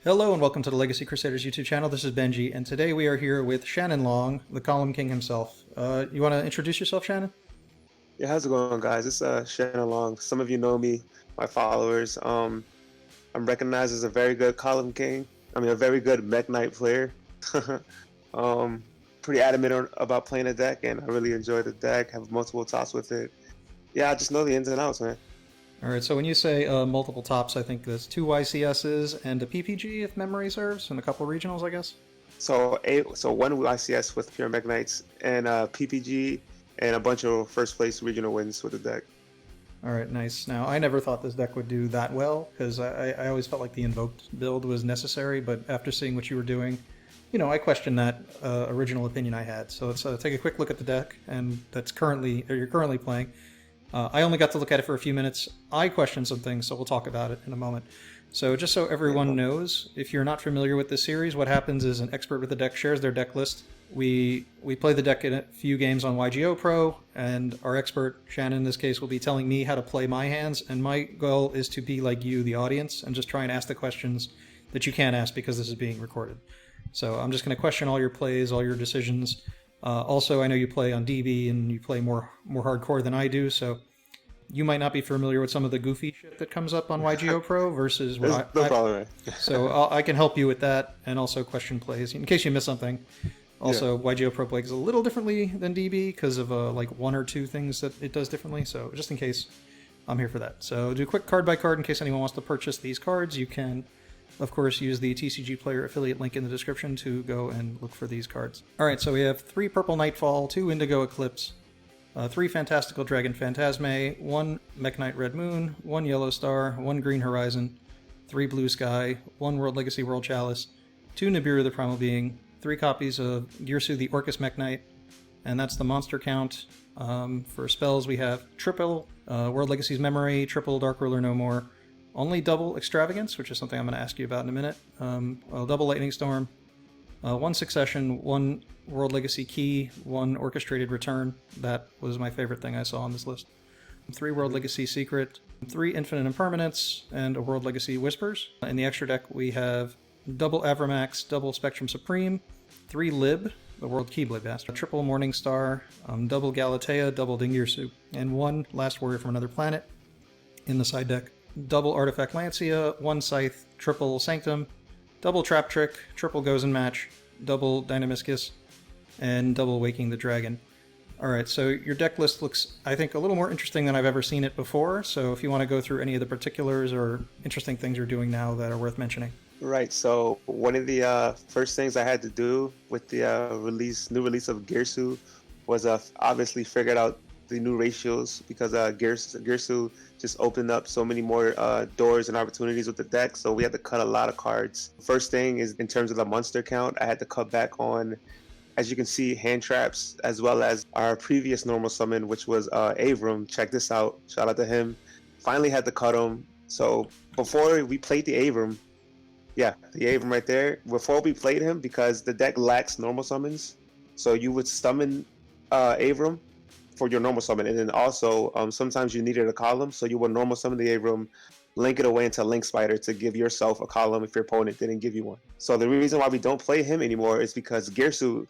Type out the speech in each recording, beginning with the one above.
Hello and welcome to the Legacy Crusaders YouTube channel. This is Benji, and today we are here with Shannon Long, the ColumnKing himself. You want to introduce yourself, Shannon? Yeah, how's it going, guys? It's Shannon Long. Some of you know me, my followers. I'm recognized as a very good Column King. A very good Mekk-Knight player. um, Pretty adamant about playing the deck, and I really enjoy the deck. Have multiple tops with it. Yeah, I just know the ins and outs, man. All right, so when you say multiple tops, I think there's 2 YCSs and a PPG, if memory serves, and a couple regionals, I guess. So one YCS with pure Mekk-Knights and PPG and a bunch of first place regional wins with the deck. All right, nice. Now, I never thought this deck would do that well, because I always felt like the Invoked build was necessary, but after seeing what you were doing, I questioned that original opinion I had. So let's take a quick look at the deck, and you're currently playing. I only got to look at it for a few minutes. I questioned some things, so we'll talk about it in a moment. So just so everyone knows, if you're not familiar with this series, what happens is an expert with the deck shares their deck list. We play the deck in a few games on Yugioh Pro, and our expert, Shannon in this case, will be telling me how to play my hands, and my goal is to be like you, the audience, and just try and ask the questions that you can't ask because this is being recorded. So I'm just going to question all your plays, all your decisions. Also, I know you play on DB and you play more hardcore than I do, so you might not be familiar with some of the goofy shit that comes up on Yugioh Pro versus what No problem, man. So I can help you with that and also question plays in case you miss something. Also, Yugioh Pro plays a little differently than DB because of like 1 or 2 things that it does differently. So just in case, I'm here for that. So do a quick card by card in case anyone wants to purchase these cards. You can, of course, use the TCGPlayer affiliate link in the description to go and look for these cards. All right, so we have 3 Purple Nightfall, 2 Indigo Eclipse, 3 Fantastical Dragon Phantasme, 1 Mekk-Knight Red Moon, 1 Yellow Star, 1 Green Horizon, 3 Blue Sky, 1 World Legacy World Chalice, 2 Nibiru the Primal Being, 3 copies of Girsu the Orcus Mekk-Knight, and that's the monster count. For spells, we have triple World Legacy's Memory, triple Dark Ruler No More, only double Extravagance, which is something I'm going to ask you about in a minute, double Lightning Storm, 1 Succession, 1 World Legacy Key, 1 Orchestrated Return. That was my favorite thing I saw on this list. 3 World Legacy Secret, 3 Infinite Impermanence, and a World Legacy Whispers. In the extra deck, we have double Avramax, double Spectrum Supreme, 3 Lib, the World Keyblade Master, triple Morning Star, double Galatea, double Dingirsu, and 1 Last Warrior from Another Planet in the side deck. Double Artifact Lancia, 1 Scythe, triple Sanctum, double Trap Trick, triple Gozen Match, double Dynamiscus, and double Waking the Dragon. Alright, so your deck list looks, I think, a little more interesting than I've ever seen it before, so if you want to go through any of the particulars or interesting things you're doing now that are worth mentioning. Right. So one of the first things I had to do with the new release of Girsu was obviously figured out the new ratios because Girsu just opened up so many more doors and opportunities with the deck. So we had to cut a lot of cards. First thing is in terms of the monster count, I had to cut back on, as you can see, hand traps, as well as our previous normal summon, which was Avram. Check this out. Shout out to him. Finally had to cut him. So before we played the Avram, the Avram right there, before we played him, because the deck lacks normal summons, so you would summon Avram for your normal summon, and then also sometimes you needed a column, so you would normal summon the Avram, link it away into Link Spider to give yourself a column if your opponent didn't give you one. So the reason why we don't play him anymore is because Girsu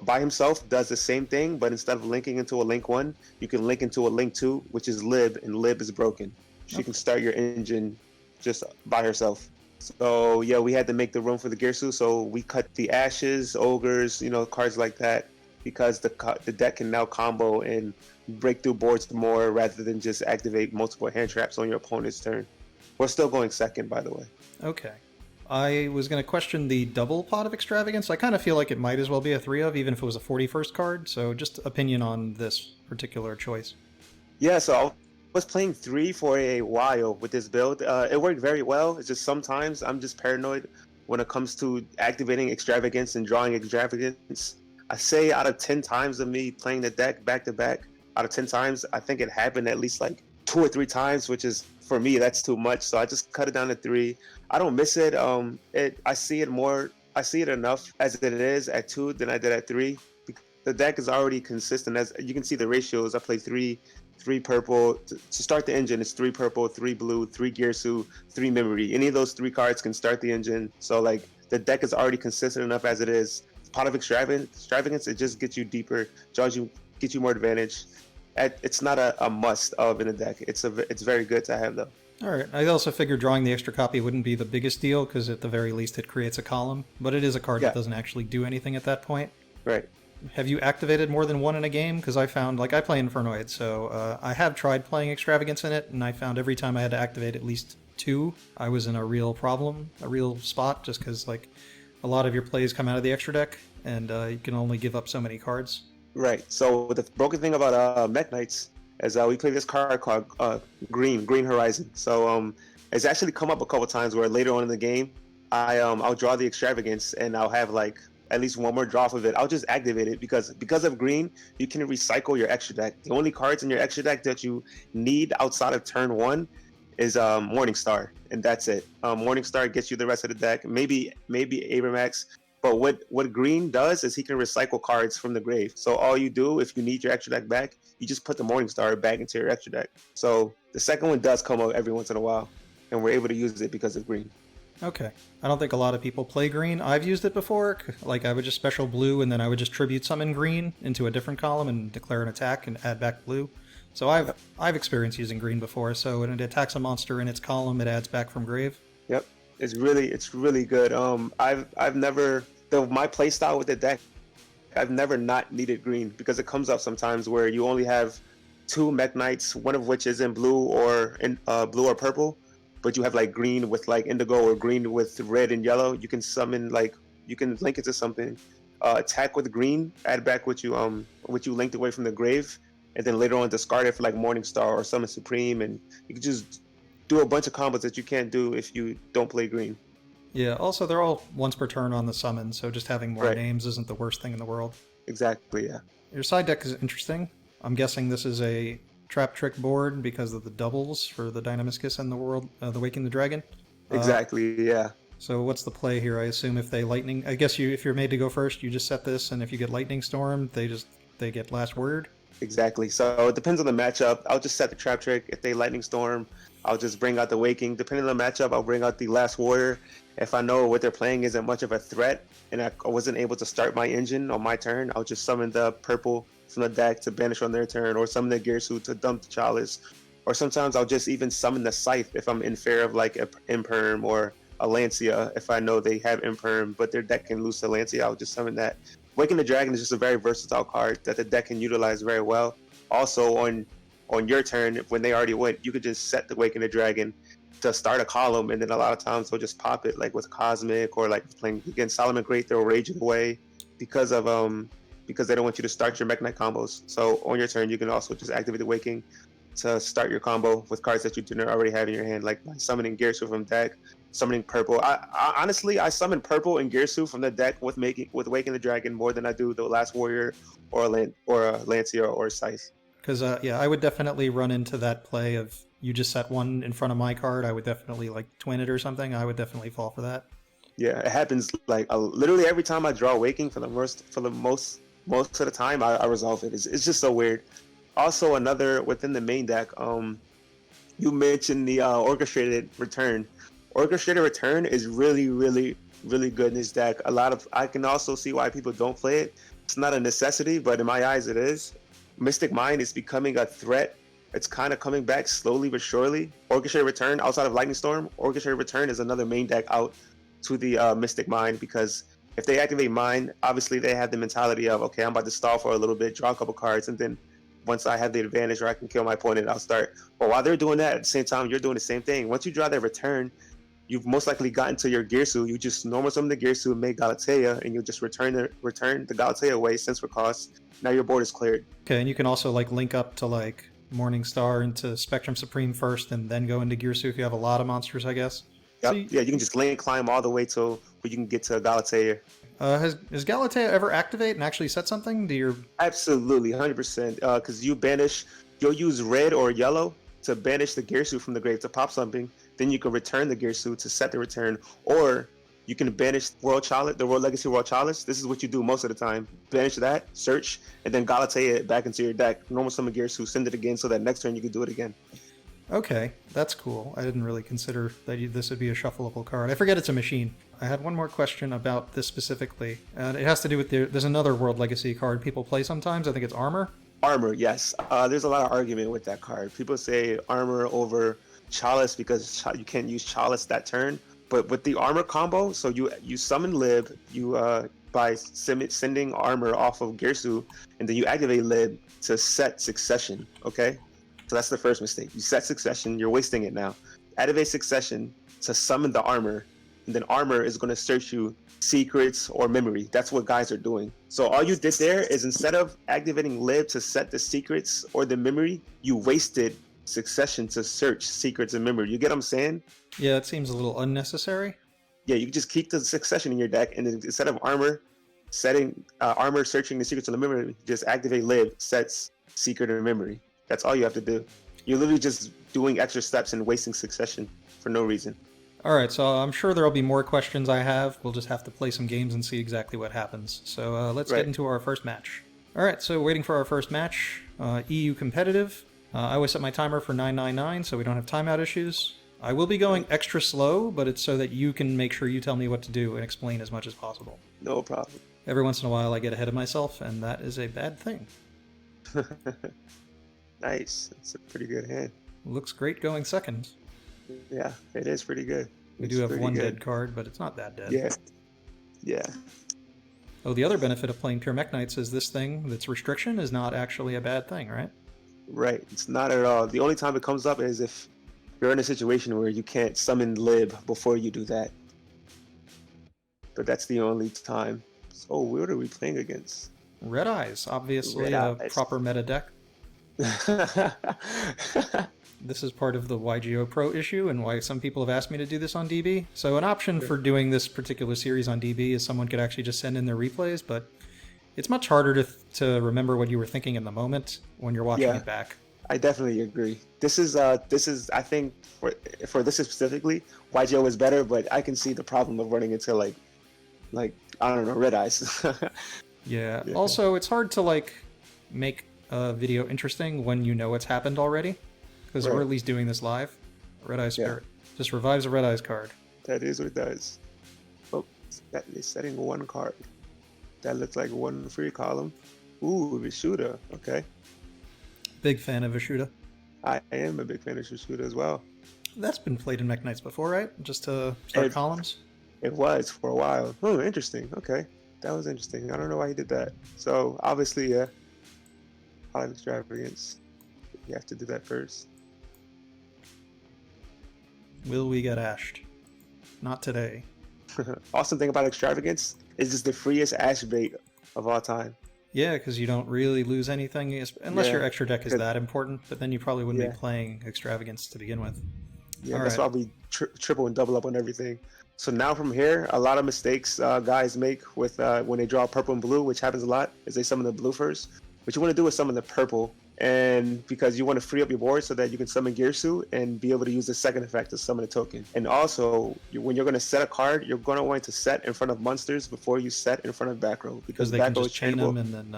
by himself does the same thing, but instead of linking into a Link 1, you can link into a Link 2, which is Lib, and Lib is broken. She can start your engine just by herself. So yeah, we had to make the room for the Girsu, so we cut the Ashes, Ogres, cards like that, because the deck can now combo and break through boards more rather than just activate multiple hand traps on your opponent's turn. We're still going second, by the way. Okay. I was going to question the double Pot of Extravagance. I kind of feel like it might as well be a 3 of, even if it was a 41st card, so just opinion on this particular choice. Yeah, so I was playing 3 for a while with this build. It worked very well. It's just sometimes I'm just paranoid when it comes to activating Extravagance and drawing Extravagance. I say out of 10 times of me playing the deck back to back, out of 10 times, I think it happened at least like 2 or 3 times, which is, for me, that's too much. So I just cut it down to 3. I don't miss it. I see it enough as it is at 2 than I did at 3. The deck is already consistent. As you can see the ratios, I play 3 3 purple. To start the engine, it's 3 purple, 3 blue, 3 Gearsu, 3 memory. Any of those 3 cards can start the engine. So like the deck is already consistent enough as it is. Pot of extravagance, it just gets you deeper, gets you more advantage. It's not a must of in a deck. It's very good to have though. All right. I also figured drawing the extra copy wouldn't be the biggest deal because at the very least it creates a column, but it is a card that doesn't actually do anything at that point. Right. Have you activated more than one in a game? Because I found, like, I play Infernoid, so I have tried playing Extravagance in it, and I found every time I had to activate at least 2, I was in a real problem, a real spot, just because, like, a lot of your plays come out of the extra deck, and you can only give up so many cards. Right. So the broken thing about Mekk-Knights is we play this card called Green Horizon. So it's actually come up a couple times where later on in the game, I'll draw the Extravagance, and I'll have, like, at least one more draw of it. I'll just activate it because of green, you can recycle your extra deck. The only cards in your extra deck that you need outside of turn 1 is Morningstar, and that's it. Morningstar gets you the rest of the deck, maybe Abramax. But what green does is he can recycle cards from the grave. So all you do, if you need your extra deck back, you just put the Morningstar back into your extra deck. So the second one does come up every once in a while, and we're able to use it because of green. Okay. I don't think a lot of people play green. I've used it before. Like, I would just special blue, and then I would just tribute summon green into a different column and declare an attack and add back blue. So I've experienced using green before. So when it attacks a monster in its column, it adds back from grave. Yep, it's really good. I've never my play style with the deck, I've never not needed green because it comes up sometimes where you only have 2 Mekk-Knights, one of which is in blue or purple. But you have like green with like indigo or green with red and yellow. You can summon, like, you can link it to something. Attack with green, add back what you linked away from the grave, and then later on discard it for like Morningstar or Summon Supreme, and you can just do a bunch of combos that you can't do if you don't play green. Yeah, also they're all once per turn on the summon, so just having more names isn't the worst thing in the world. Exactly, yeah. Your side deck is interesting. I'm guessing this is a trap trick board because of the doubles for the Dynamiscus and the Waking the Dragon. Exactly, yeah. So what's the play here? I assume if they lightning, I guess if you're made to go first, you just set this, and if you get Lightning Storm, they get last word. Exactly. So it depends on the matchup. I'll just set the trap trick. If they Lightning Storm, I'll just bring out the Waking. Depending on the matchup, I'll bring out the Last Warrior. If I know what they're playing isn't much of a threat, and I wasn't able to start my engine on my turn, I'll just summon the purple from the deck to banish on their turn, or summon the Gearsu to dump the Chalice, or sometimes I'll just even summon the Scythe if I'm in fear of like an Imperm or a Lancia. If I know they have Imperm but their deck can lose to Lancia, I'll just summon that. Waking the Dragon is just a very versatile card that the deck can utilize very well. Also on your turn, when they already went, you could just set the Waking the Dragon to start a column, and then a lot of times they'll just pop it, like with Cosmic or like playing against Solomon Great, they'll rage it away because they don't want you to start your Mekk-Knight combos. So on your turn, you can also just activate the Waking to start your combo with cards that you didn't already have in your hand, like by summoning Gearsu from deck, summoning purple. I honestly summon purple and Gearsu from the deck with Waking the Dragon more than I do the Last Warrior or a Lancia or a Scythe. Because I would definitely run into that play of you just set one in front of my card. I would definitely like twin it or something. I would definitely fall for that. Yeah, it happens like literally every time I draw Waking for the most of the time I resolve it. It's just so weird. Also, another within the main deck, you mentioned the Orchestrated Return. Orchestrated Return is really, really, really good in this deck. I can also see why people don't play it. It's not a necessity, but in my eyes it is. Mystic Mind is becoming a threat. It's kind of coming back slowly but surely. Orchestrated Return, outside of Lightning Storm, Orchestrated Return is another main deck out to the Mystic Mind, because if they activate Mind, obviously they have the mentality of, okay, I'm about to stall for a little bit, draw a couple cards, and then once I have the advantage or I can kill my opponent, I'll start. But while they're doing that, at the same time, you're doing the same thing. Once you draw their return, you've most likely gotten to your Gearsu. You just normal summon the Gearsu and make Galatea, and you'll just return the Galatea away since for cost. Now your board is cleared. Okay, and you can also like link up to like Morningstar into Spectrum Supreme first, and then go into Gearsu if you have a lot of monsters, I guess. Yep. So you can just lane climb all the way to where you can get to Galatea. Has Galatea ever activate and actually set something? Absolutely, 100%. Because you'll use red or yellow to banish the Gearsu from the grave to pop something. Then you can return the Gearsu to set the return, or you can banish World Chalice, the World Legacy World Chalice. This is what you do most of the time. Banish that, search, and then Galatea it back into your deck. Normal summon Gearsu, send it again so that next turn you can do it again. Okay, that's cool. I didn't really consider that this would be a shuffleable card. I forget it's a machine. I had one more question about this specifically, and it has to do with there's another World Legacy card people play sometimes. I think it's Armor. Armor, yes. There's a lot of argument with that card. People say Armor over Chalice because you can't use Chalice that turn. But with the Armor combo, so you summon Lib, by sending Armor off of Gearsu, and then you activate Lib to set Succession, okay? So that's the first mistake. You set Succession, you're wasting it now. Activate Succession to summon the Armor, and then Armor is going to search you secrets or memory. That's what guys are doing. So all you did there is instead of activating Lib to set the secrets or the memory, you wasted Succession to search secrets and memory. You get what I'm saying? Yeah, it seems a little unnecessary. Yeah, you can just keep the Succession in your deck, and then instead of Armor setting Armor searching the secrets of the memory, just activate Lib, sets secret and memory. That's all you have to do. You're literally just doing extra steps and wasting Succession for no reason. All right, so I'm sure there'll be more questions I have. We'll just have to play some games and see exactly what happens. So let's get into our first match. All right, so waiting for our first match. EU competitive. I always set my timer for 999 so we don't have timeout issues. I will be going extra slow, but it's so that you can make sure you tell me what to do and explain as much as possible. No problem. Every once in a while I get ahead of myself, and that is a bad thing. Nice. It's a pretty good hand. Looks great going second. Yeah, it is pretty good. We do have one dead card, but it's not that dead. Yeah. Yeah. Oh, the other benefit of playing pure Mekk-Knights is this thing that's restriction is not actually a bad thing, right? Right. It's not at all. The only time it comes up is if you're in a situation where you can't summon Lib before you do that. But that's the only time. So what are we playing against? Red Eyes, obviously Red a Eyes. proper meta deck. This is part of the YGO Pro issue and why some people have asked me to do this on DB. So an option for doing this particular series on DB is someone could actually just send in their replays, but it's much harder to remember what you were thinking in the moment when you're watching it back. I definitely agree. This is I think for this specifically, YGO is better, but I can see the problem of running into like I don't know, Red Eyes. Yeah. Also, it's hard to make a video interesting when you know what's happened already, because we're at least doing this live. Red Eye Spirit just revives a Red Eyes card. That is what it does. Oh, that is setting one card. That looks like one free column. Ooh, Vishuda. Okay. Big fan of Vishuda. I am a big fan of Vishuda as well. That's been played in Mekk-Knights before, right? Just to start columns? It was for a while. Oh, interesting. Okay. That was interesting. I don't know why he did that. So, obviously, yeah. Highlight Extravagance. You have to do that first. Will we get ashed? Not today. Awesome thing about Extravagance is it's the freest ash bait of all time. Yeah, because you don't really lose anything, unless your extra deck is that important, but then you probably wouldn't be playing Extravagance to begin with. Yeah, that's why we triple and double up on everything. So now from here, a lot of mistakes guys make with when they draw purple and blue, which happens a lot, is they summon the blue first. What you want to do is summon the purple, and because you want to free up your board so that you can summon Gearsu and be able to use the second effect to summon a token. And also, when you're going to set a card, you're going to want to set in front of monsters before you set in front of back row, because they back can row just chain them and then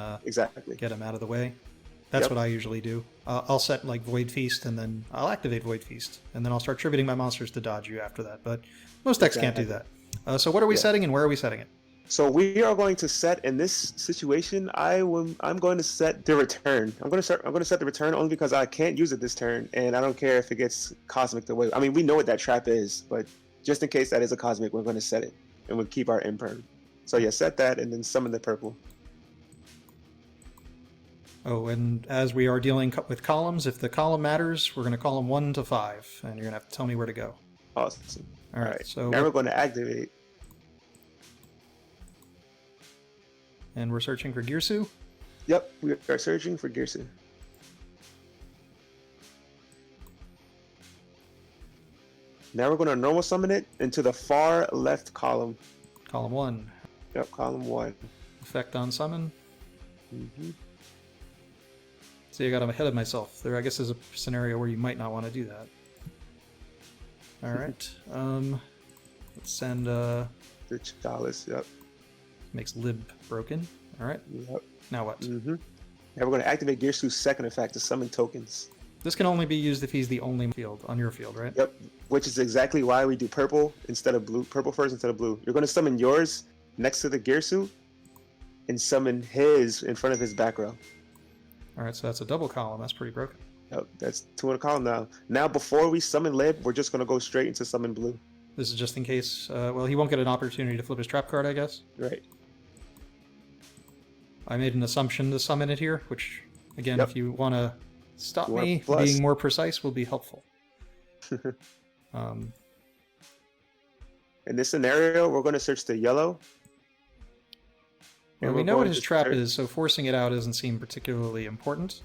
get them out of the way. That's what I usually do. I'll set Void Feast, and then I'll activate Void Feast, and then I'll start tributing my monsters to dodge you after that. But most decks can't do that. So what are we setting, and where are we setting it? So we are going to set in this situation. I'm going to set the return. I'm going to set the return only because I can't use it this turn, and I don't care if it gets cosmic away. I mean, we know what that trap is, but just in case that is a cosmic, we're going to set it, and we'll keep our imperm. So yeah, set that, and then summon the purple. Oh, and as we are dealing with columns, if the column matters, we're going to column 1 to 5, and you're going to have to tell me where to go. Awesome. All right. So now we're going to activate. And we're searching for Gearsu? Yep, we are searching for Gearsu. Now we're going to normal summon it into the far left column. Column 1. Yep, column 1. Effect on summon. Mm-hmm. See, I got ahead of myself. There, I guess, is a scenario where you might not want to do that. All right. Let's send The Chalice, yep. Makes Lib broken. All right. Yep. Now what? Mm-hmm. Now we're going to activate Gearsu's second effect to summon tokens. This can only be used if he's the only field on your field, right? Yep. Which is exactly why we do purple instead of blue. Purple first instead of blue. You're going to summon yours next to the Gearsu and summon his in front of his back row. All right, so that's a double column. That's pretty broken. Yep. That's 2 in a column now. Now, before we summon Lib, we're just going to go straight into summon blue. This is just in case. Well, he won't get an opportunity to flip his trap card, I guess. Right. I made an assumption to summon it here, which, again, if you want to stop me being more precise, will be helpful. In this scenario, we're going to search the yellow. Well, we know what his trap is, so forcing it out doesn't seem particularly important.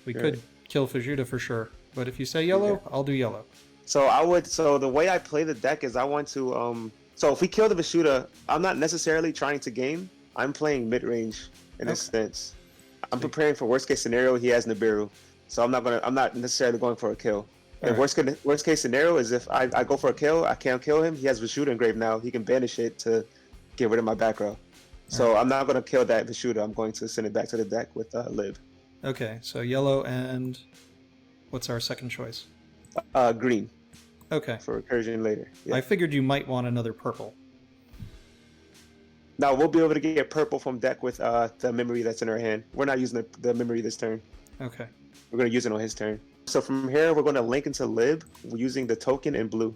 We could kill Vegeta for sure, but if you say yellow, I'll do yellow. So the way I play the deck is I want to so if we kill the Vegeta, I'm not necessarily trying to game. I'm playing mid-range in a sense. I'm preparing for worst case scenario. He has Nibiru, so I'm not necessarily going for a kill. And worst case scenario is if I go for a kill, I can't kill him. He has Vegeta engraved now. He can banish it to get rid of my back row. So I'm not going to kill that Vegeta. I'm going to send it back to the deck with Lib. Okay, so yellow and what's our second choice? Green. Okay. For recursion later. Yeah. I figured you might want another purple. Now we'll be able to get purple from deck with the memory that's in our hand. We're not using the memory this turn. Okay. We're going to use it on his turn. So from here, we're going to link into Lib using the token in blue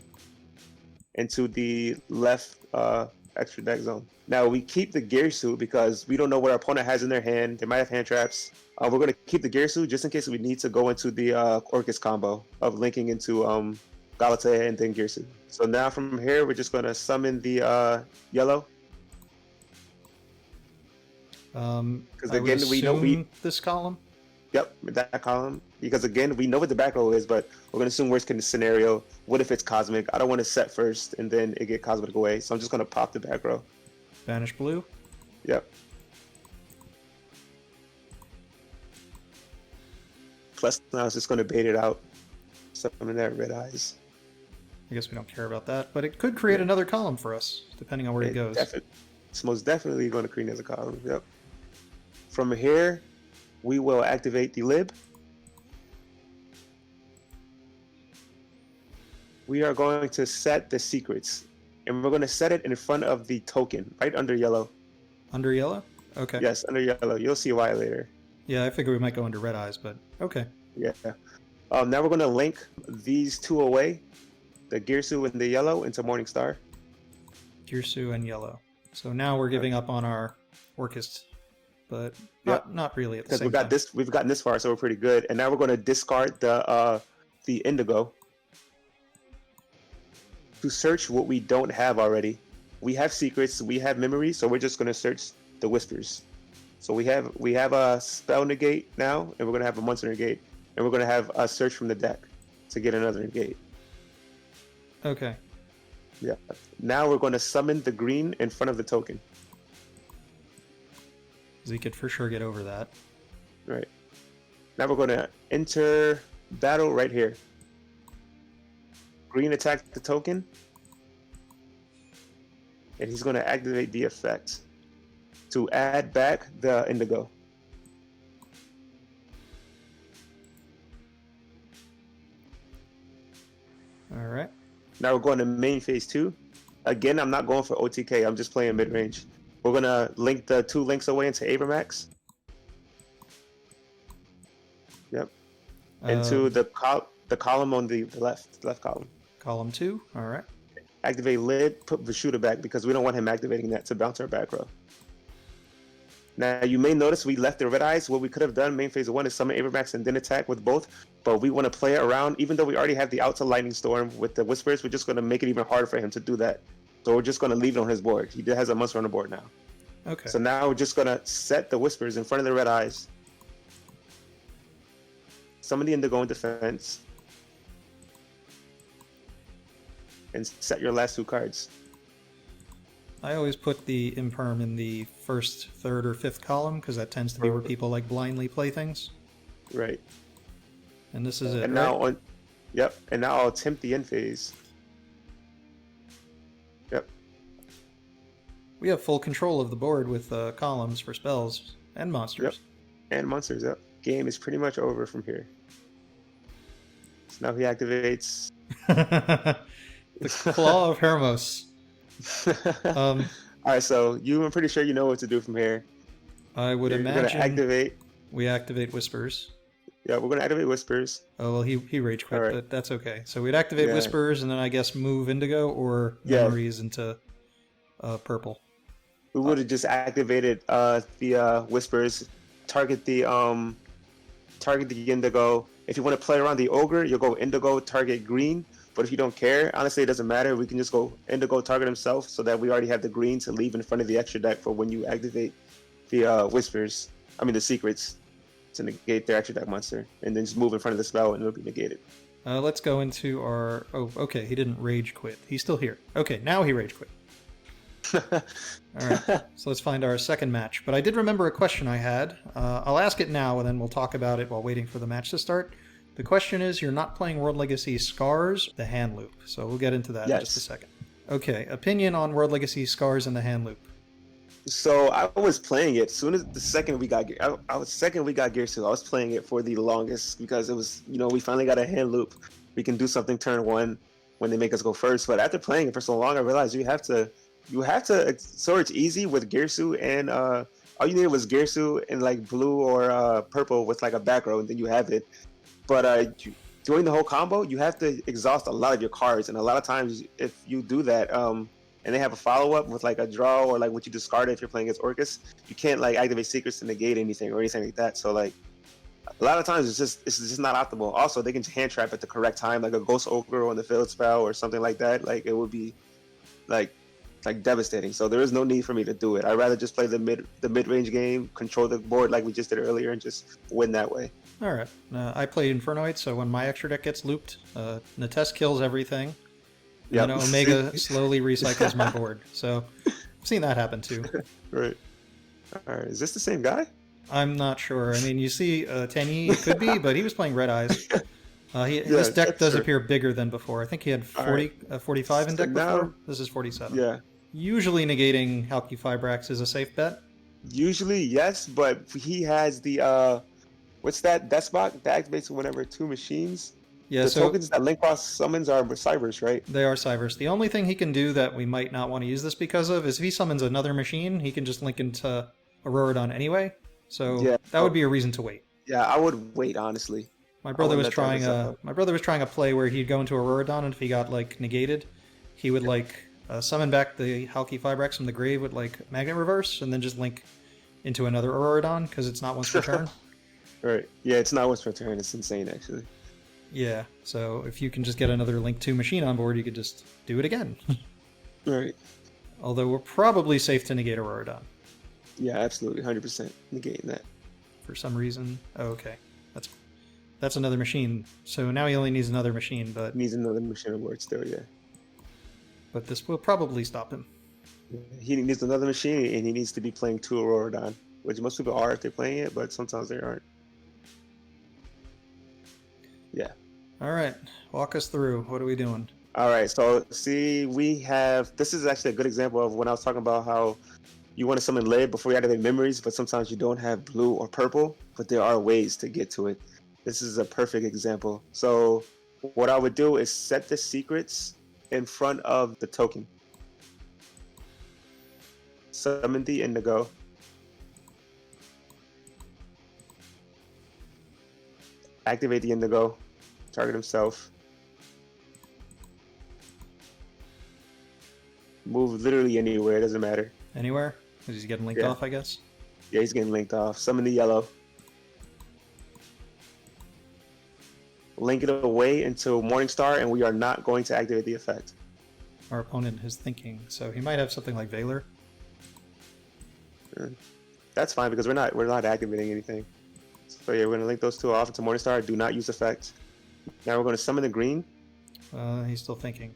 into the left extra deck zone. Now we keep the Gearsu because we don't know what our opponent has in their hand. They might have hand traps. We're going to keep the Gearsu just in case we need to go into the Orcus combo of linking into Galatea and then Gearsu. So now from here, we're just going to summon the yellow. Because again, we know this column. Yep, that column. Because again, we know what the back row is, but we're going to assume worst case scenario. What if it's cosmic? I don't want to set first and then it get cosmic away. So I'm just going to pop the back row. Banish blue. Yep. Plus, now it's just going to bait it out. Summon that red eyes. I guess we don't care about that, but it could create another column for us, depending on where he goes. It's most definitely going to create as a column. Yep. From here, we will activate the Lib. We are going to set the secrets, and we're going to set it in front of the token, right under yellow. Under yellow? Okay. Yes, under yellow. You'll see why later. Yeah, I figure we might go under red eyes, but okay. Yeah. Now we're going to link these two away, the Gearsu and the yellow, into Morningstar. Gearsu and yellow. So now we're giving up on our Orcus, but not really at the same time. Because we've gotten this far, so we're pretty good. And now we're going to discard the Indigo to search what we don't have already. We have secrets, we have memories, so we're just going to search the Whispers. So we have a spell negate now, and we're going to have a monster negate, and we're going to have a search from the deck to get another negate. Okay. Yeah. Now we're going to summon the green in front of the token. He could for sure get over that. Right. Now we're going to enter battle right here. Green attacks the token, and he's going to activate the effect to add back the Indigo. All right. Now we're going to main phase 2. Again, I'm not going for OTK. I'm just playing mid-range. We're going to link the 2 links away into Abramax. Yep. Into the column on the left column. Column 2. All right. Activate Lid, put Vegeta back because we don't want him activating that to bounce our back row. Now, you may notice we left the red eyes. What we could have done main phase 1 is summon Abramax and then attack with both, but we want to play it around. Even though we already have the out to Lightning Storm with the Whispers, we're just going to make it even harder for him to do that. So we're just going to leave it on his board. He has a monster on the board now. Okay. So now we're just going to set the Whispers in front of the red eyes. Summon the Indigo in defense. And set your last 2 cards. I always put the Imperm in the first, third, or fifth column because that tends to be where people like blindly play things. Right. And this is it. And now and now I'll attempt the end phase. Yep. We have full control of the board with columns for spells and monsters. Yep. And monsters, yep. Game is pretty much over from here. So now he activates... The Claw of Hermos. Alright, so I'm pretty sure you know what to do from here. I would imagine We're gonna activate... we activate Whispers. Yeah, we're gonna activate Whispers. Oh, well, he rage quit, right. But that's okay. So we'd activate Whispers and then I guess move Indigo or Memories into purple. We would have just activated the Whispers, target the Indigo. If you want to play around the Ogre, you'll go Indigo, target green. But if you don't care, honestly, it doesn't matter. We can just go Indigo, target himself, so that we already have the green to leave in front of the extra deck for when you activate the Whispers. I mean, the secrets to negate their extra deck monster, and then just move in front of the spell, and it'll be negated. Let's go into our... Oh, okay, he didn't rage quit. He's still here. Okay, now he rage quit. Alright, so let's find our second match. But I did remember a question I had. I'll ask it now, and then we'll talk about it while waiting for the match to start. The question is, you're not playing World Legacy Scars, the hand loop. So we'll get into that in just a second. Okay, opinion on World Legacy Scars and the hand loop. So I was playing it as soon as the second we got Gearsu. I was playing it for the longest because it was, we finally got a hand loop. We can do something turn one when they make us go first. But after playing it for so long, I realized you have to. So it's easy with Gearsu, and all you needed was Gearsu in like blue or purple with like a back row, and then you have it. But doing the whole combo, you have to exhaust a lot of your cards, and a lot of times if you do that, and they have a follow-up with like a draw or like what you discarded if you're playing against Orcus, you can't like activate secrets to negate anything or anything like that. So like a lot of times it's just not optimal. Also, they can hand trap at the correct time, like a Ghost Ogre on the field spell or something like that. Like it would be like devastating. So there is no need for me to do it. I'd rather just play the mid-range game, control the board like we just did earlier, and just win that way. All right. I play Infernoid, so when my extra deck gets looped, Natess kills everything. Yep. And Omega slowly recycles my board. So I've seen that happen too. Right. All right. Is this the same guy? I'm not sure. I mean, you see Tenyi, it could be, but he was playing Red Eyes. This deck does appear bigger than before. I think he had 45 in deck before. This is 47. Yeah. Usually negating Halki Fibrax is a safe bet. Usually, yes, but he has the what's that spot that activates whenever two machines? Yeah, the tokens that link cross summons are Cybers, right? They are Cybers. The only thing he can do that we might not want to use this because of is if he summons another machine, he can just link into Auroradon anyway. So that would be a reason to wait. Yeah, I would wait, honestly. My brother was trying a play where he'd go into Auroradon, and if he got like negated, he would summon back the Halki Fibrax from the grave with like Magnet Reverse, and then just link into another Auroradon because it's not once per turn. Right. Yeah, it's not once per turn. It's insane, actually. Yeah. So if you can just get another Link 2 machine on board, you could just do it again. Right. Although we're probably safe to negate Auroradon. Yeah, absolutely, 100% negating that. For some reason. Oh, okay. That's another machine. So now he only needs another machine, but... Needs another machine on board still, yeah. But this will probably stop him. He needs another machine, and he needs to be playing 2 Auroradon, which most people are if they're playing it, but sometimes they aren't. Yeah. All right. Walk us through. What are we doing? All right. So, see, this is actually a good example of when I was talking about how you want to summon lead before you activate memories, but sometimes you don't have blue or purple, but there are ways to get to it. This is a perfect example. So what I would do is set the secrets in front of the token. Summon the Indigo. Activate the Indigo. Target himself. Move literally anywhere, it doesn't matter. Anywhere? Because he's getting linked off, I guess? Yeah, he's getting linked off. Summon the yellow. Link it away into Morningstar, and we are not going to activate the effect. Our opponent is thinking, so he might have something like Valor. That's fine because we're not activating anything. So yeah, we're gonna link those two off into Morningstar. Do not use effect. Now we're going to summon the green. He's still thinking.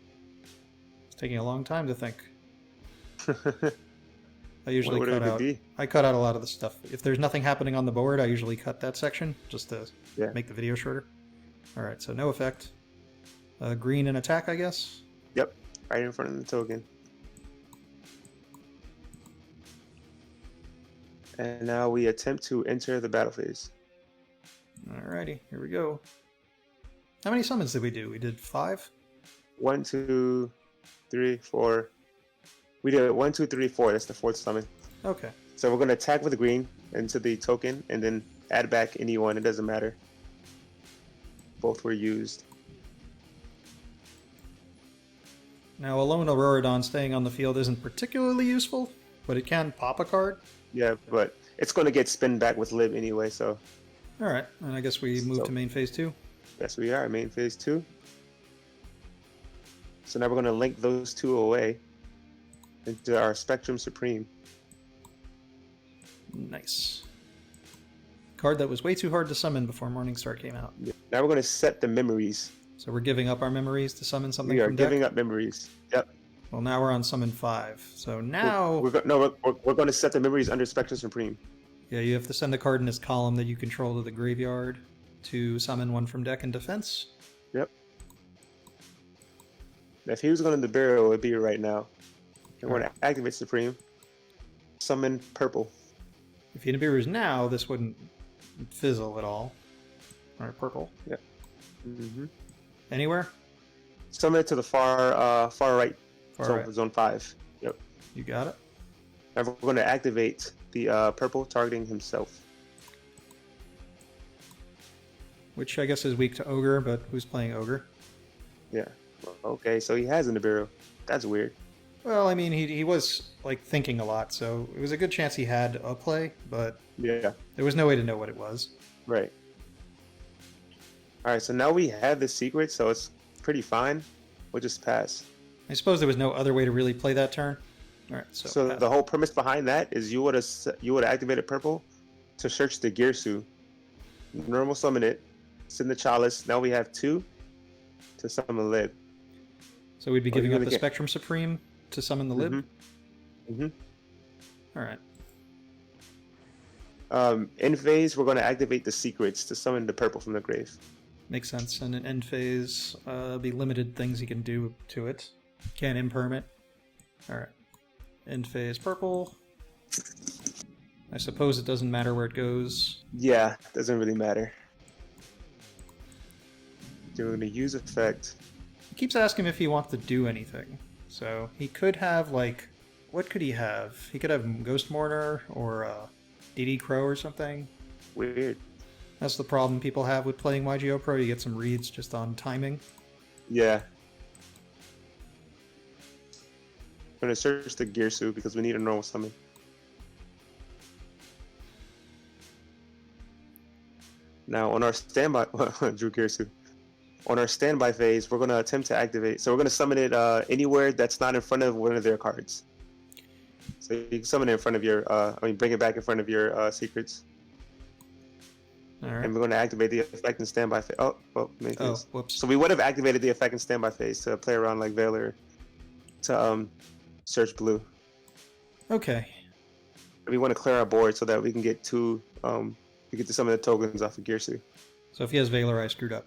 It's taking a long time to think. I usually I cut out a lot of the stuff. If there's nothing happening on the board, I usually cut that section just to make the video shorter. All right, so no effect. Green and attack, I guess. Yep, right in front of the token. And now we attempt to enter the battle phase. Alrighty, here we go. How many summons did we do? We did 5? 1, 2, 3, 4. We did 1, 2, 3, 4. That's the 4th summon. Okay. So we're going to attack with the green into the token and then add back anyone. It doesn't matter. Both were used. Now, a lone Auroradon staying on the field isn't particularly useful, but it can pop a card. Yeah, but it's going to get spin back with Lib anyway, so... Alright, and I guess we move to main phase 2. Yes, we are. Main phase 2. So now we're going to link those two away into our Spectrum Supreme. Nice. Card that was way too hard to summon before Morningstar came out. Now we're going to set the memories. So we're giving up our memories to summon something We are from deck? giving up memories. Yep. Well, now we're on summon 5. So now... We're going to set the memories under Spectrum Supreme. Yeah, you have to send a card in this column that you control to the graveyard to summon one from deck in defense. Yep. If he was going to the barrel, it would be right now. And we're going to activate Supreme. Summon purple. If he Nibiru's now, this wouldn't fizzle at all. Alright, purple. Yep. Mm-hmm. Anywhere? Summon it to the far right. Far Zone 5. Yep. You got it. Now we're going to activate the purple targeting himself. Which I guess is weak to Ogre, but who's playing Ogre? Yeah. Okay, so he has a Nibiru. That's weird. Well, I mean, he was, like, thinking a lot, so it was a good chance he had a play, but Yeah. there was no way to know what it was. Right. Alright, so now we have the secret, so it's pretty fine. We'll just pass. I suppose there was no other way to really play that turn. Alright, So pass. the whole premise behind that is you would have activated purple to search the Girsu. Normal summon it. Send the Chalice. Now we have 2 to summon Lib. So we'd be you're giving up gonna the get- Spectrum Supreme to summon the Lib? Mm-hmm. Alright. In phase, we're going to activate the secrets to summon the purple from the grave. Makes sense. And in end phase, be limited things he can do to it. Can't imperm it. Alright. End phase purple. I suppose it doesn't matter where it goes. Yeah, doesn't really matter. We're going to use effect. He keeps asking if he wants to do anything. So he could have, like, what could he have? He could have Ghost Mourner or DD Crow or something. Weird. That's the problem people have with playing YGO Pro. You get some reads just on timing. Yeah. I'm going to search the Girsu because we need a normal summon. Now on our standby, Drew Girsu. On our standby phase, we're going to attempt to activate. So we're going to summon it anywhere that's not in front of one of their cards. So you can summon it in front of your, bring it back in front of your secrets. Alright. And we're going to activate the effect in standby phase. Oh, Whoops. So we would have activated the effect in standby phase to play around like Velor to search blue. Okay. We want to clear our board so that we can get to some of the tokens off of Girsu. So if he has Valor, I screwed up.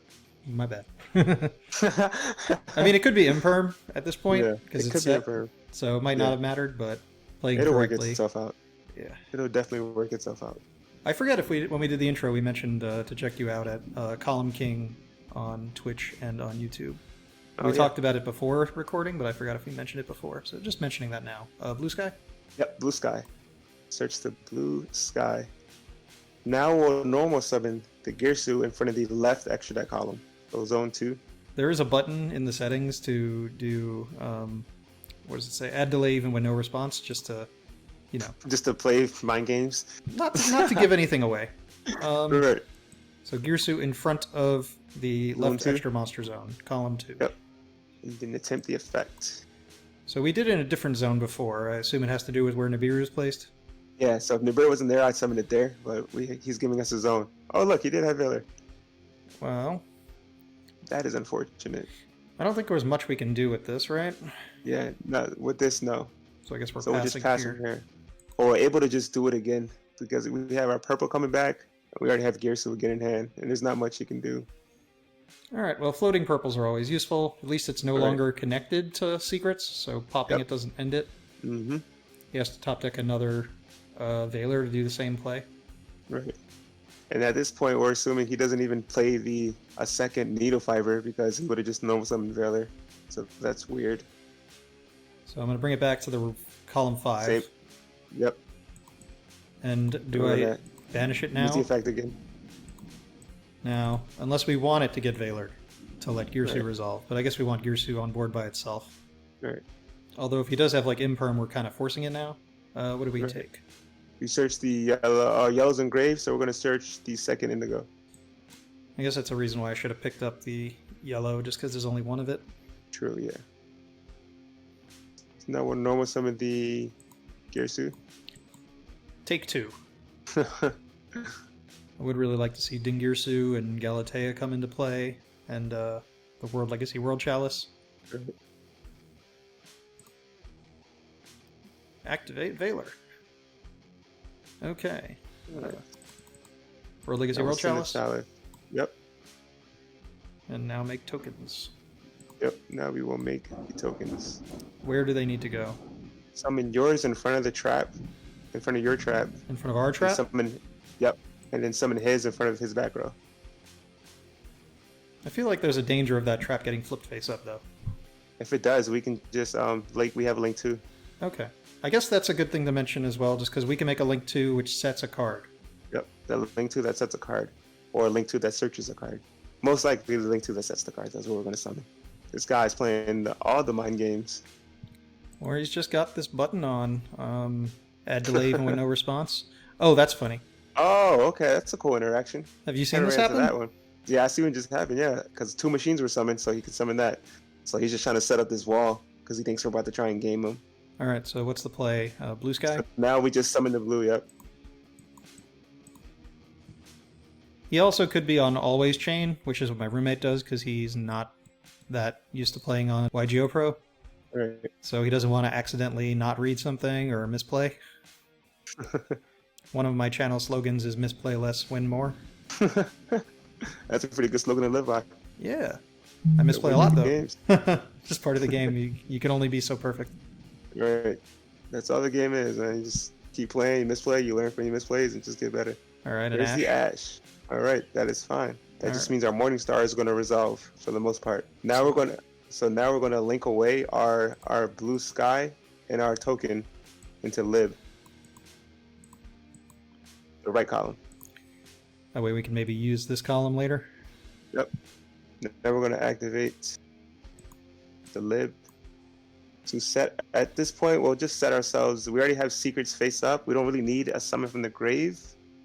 My bad. I mean, it could be imperm at this point because it's set, so it might not have mattered, but playing it'll correctly, work itself out. Yeah, it'll definitely work itself out. I forget if when we did the intro, we mentioned to check you out at ColumnKing on Twitch and on YouTube. We talked about it before recording, but I forgot if we mentioned it before. So just mentioning that now. Blue Sky? Yep, Blue Sky. Search the Blue Sky. Now we'll normal summon the Girsu in front of the left extra deck column. So zone 2. There is a button in the settings to do, what does it say? Add delay even when no response, just to, you know. Just to play mind games. Not to give anything away. Right. So Girsu in front of the left extra monster zone, column 2. Yep. You can attempt the effect. So we did it in a different zone before. I assume it has to do with where Nibiru is placed? Yeah, so if Nibiru wasn't there, I'd summon it there, but he's giving us his own. Oh, look, he did have Velor. Well, that is unfortunate. I don't think there was much we can do with this, right? Yeah, no, with this, no. So I guess we're we'll just pass here. Or we're able to just do it again because we have our purple coming back. We already have Girsu again in hand, and there's not much you can do. All right, well, floating purples are always useful. At least it's no longer connected to secrets, so popping it doesn't end it. Mm-hmm. He has to top deck another Valor to do the same play. Right. And at this point, we're assuming he doesn't even play a second Needle Fiber because he would have just normal summoned Valor. So that's weird. So I'm going to bring it back to the column 5. Same. Yep. And do I banish it now? Use the effect again. Now, unless we want it to get Valor to let Girsu resolve. But I guess we want Girsu on board by itself. Right. Although if he does have like Imperm, we're kind of forcing it now. What do we take? We search the yellows engraved, so we're going to search the second Indigo. I guess that's a reason why I should have picked up the yellow, just because there's only one of it. True, yeah. So now we'll normal summon the Girsu. Take 2. I would really like to see Dingirsu and Galatea come into play, and the World Legacy World Chalice. Right. Activate Valor. Okay. World Legacy World Chalice. Yep. And now make tokens. Yep, now we will make the tokens. Where do they need to go? Summon yours in front of the trap. In front of your trap. In front of our trap? Yep. And then summon his in front of his back row. I feel like there's a danger of that trap getting flipped face up, though. If it does, we can just, we have a link 2. Okay. I guess that's a good thing to mention as well, just because we can make a link 2 which sets a card. Yep, the link 2 that sets a card. Or a link 2 that searches a card. Most likely the link 2 that sets the cards. That's what we're going to summon. This guy's playing all the mind games. Or he's just got this button on. Add delay even with no response. Oh, that's funny. Oh, okay. That's a cool interaction. Have you seen this happen? That one. Yeah, I see what just happened, yeah. Because 2 machines were summoned, so he could summon that. So he's just trying to set up this wall because he thinks we're about to try and game him. Alright, so what's the play? Blue Sky? So now we just summon the blue, yep. He also could be on Always Chain, which is what my roommate does because he's not that used to playing on Yugioh Pro. Right. So he doesn't want to accidentally not read something or misplay. One of my channel slogans is misplay less, win more. That's a pretty good slogan to live by. Yeah. I misplay a lot, though. Just part of the game. You can only be so perfect. Right. That's all the game is, man. You just keep playing, you misplay, you learn from your misplays, and just get better. Alright, an There's Ash. the Ash. Alright, that is fine. That just means our Morning Star is going to resolve for the most part. Now we're going to link away our Blue Sky and our token into Lib. The right column. That way we can maybe use this column later. Yep. Now we're going to activate the Lib. To set, at this point, we'll just set ourselves, we already have secrets face up. We don't really need a summon from the grave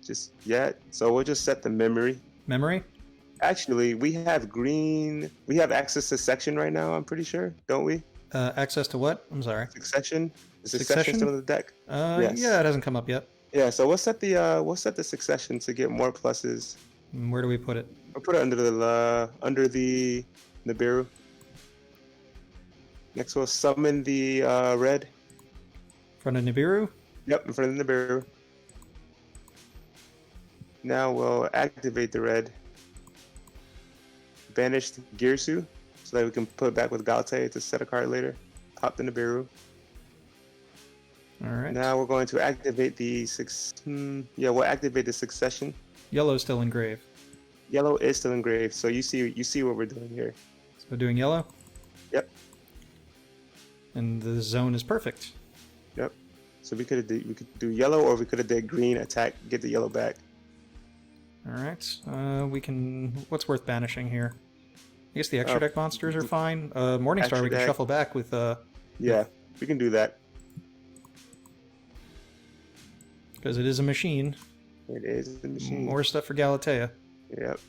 just yet. So we'll just set the memory. Memory? Actually, we have access to section right now, I'm pretty sure, don't we? Access to what? I'm sorry. Succession? Is succession still in the deck? Yes. Yeah, it hasn't come up yet. Yeah, so we'll set the succession to get more pluses. And where do we put it? We'll put it under the Nibiru. Next, we'll summon the red. In front of Nibiru? Yep, in front of the Nibiru. Now we'll activate the red. Banish the Girsu so that we can put it back with Galatea to set a card later. Pop the Nibiru. Alright. Now we're going to activate the we'll activate the succession. Yellow's still engraved. Yellow is still engraved, so you see what we're doing here. So doing yellow? Yep. And the zone is perfect. Yep. So we could do yellow, or we could have did green, attack, get the yellow back. Alright. We can... What's worth banishing here? I guess the extra deck monsters are fine. Morningstar we can shuffle back with... Yeah, we can do that. Because it is a machine. It is the machine. More stuff for Galatea. Yep.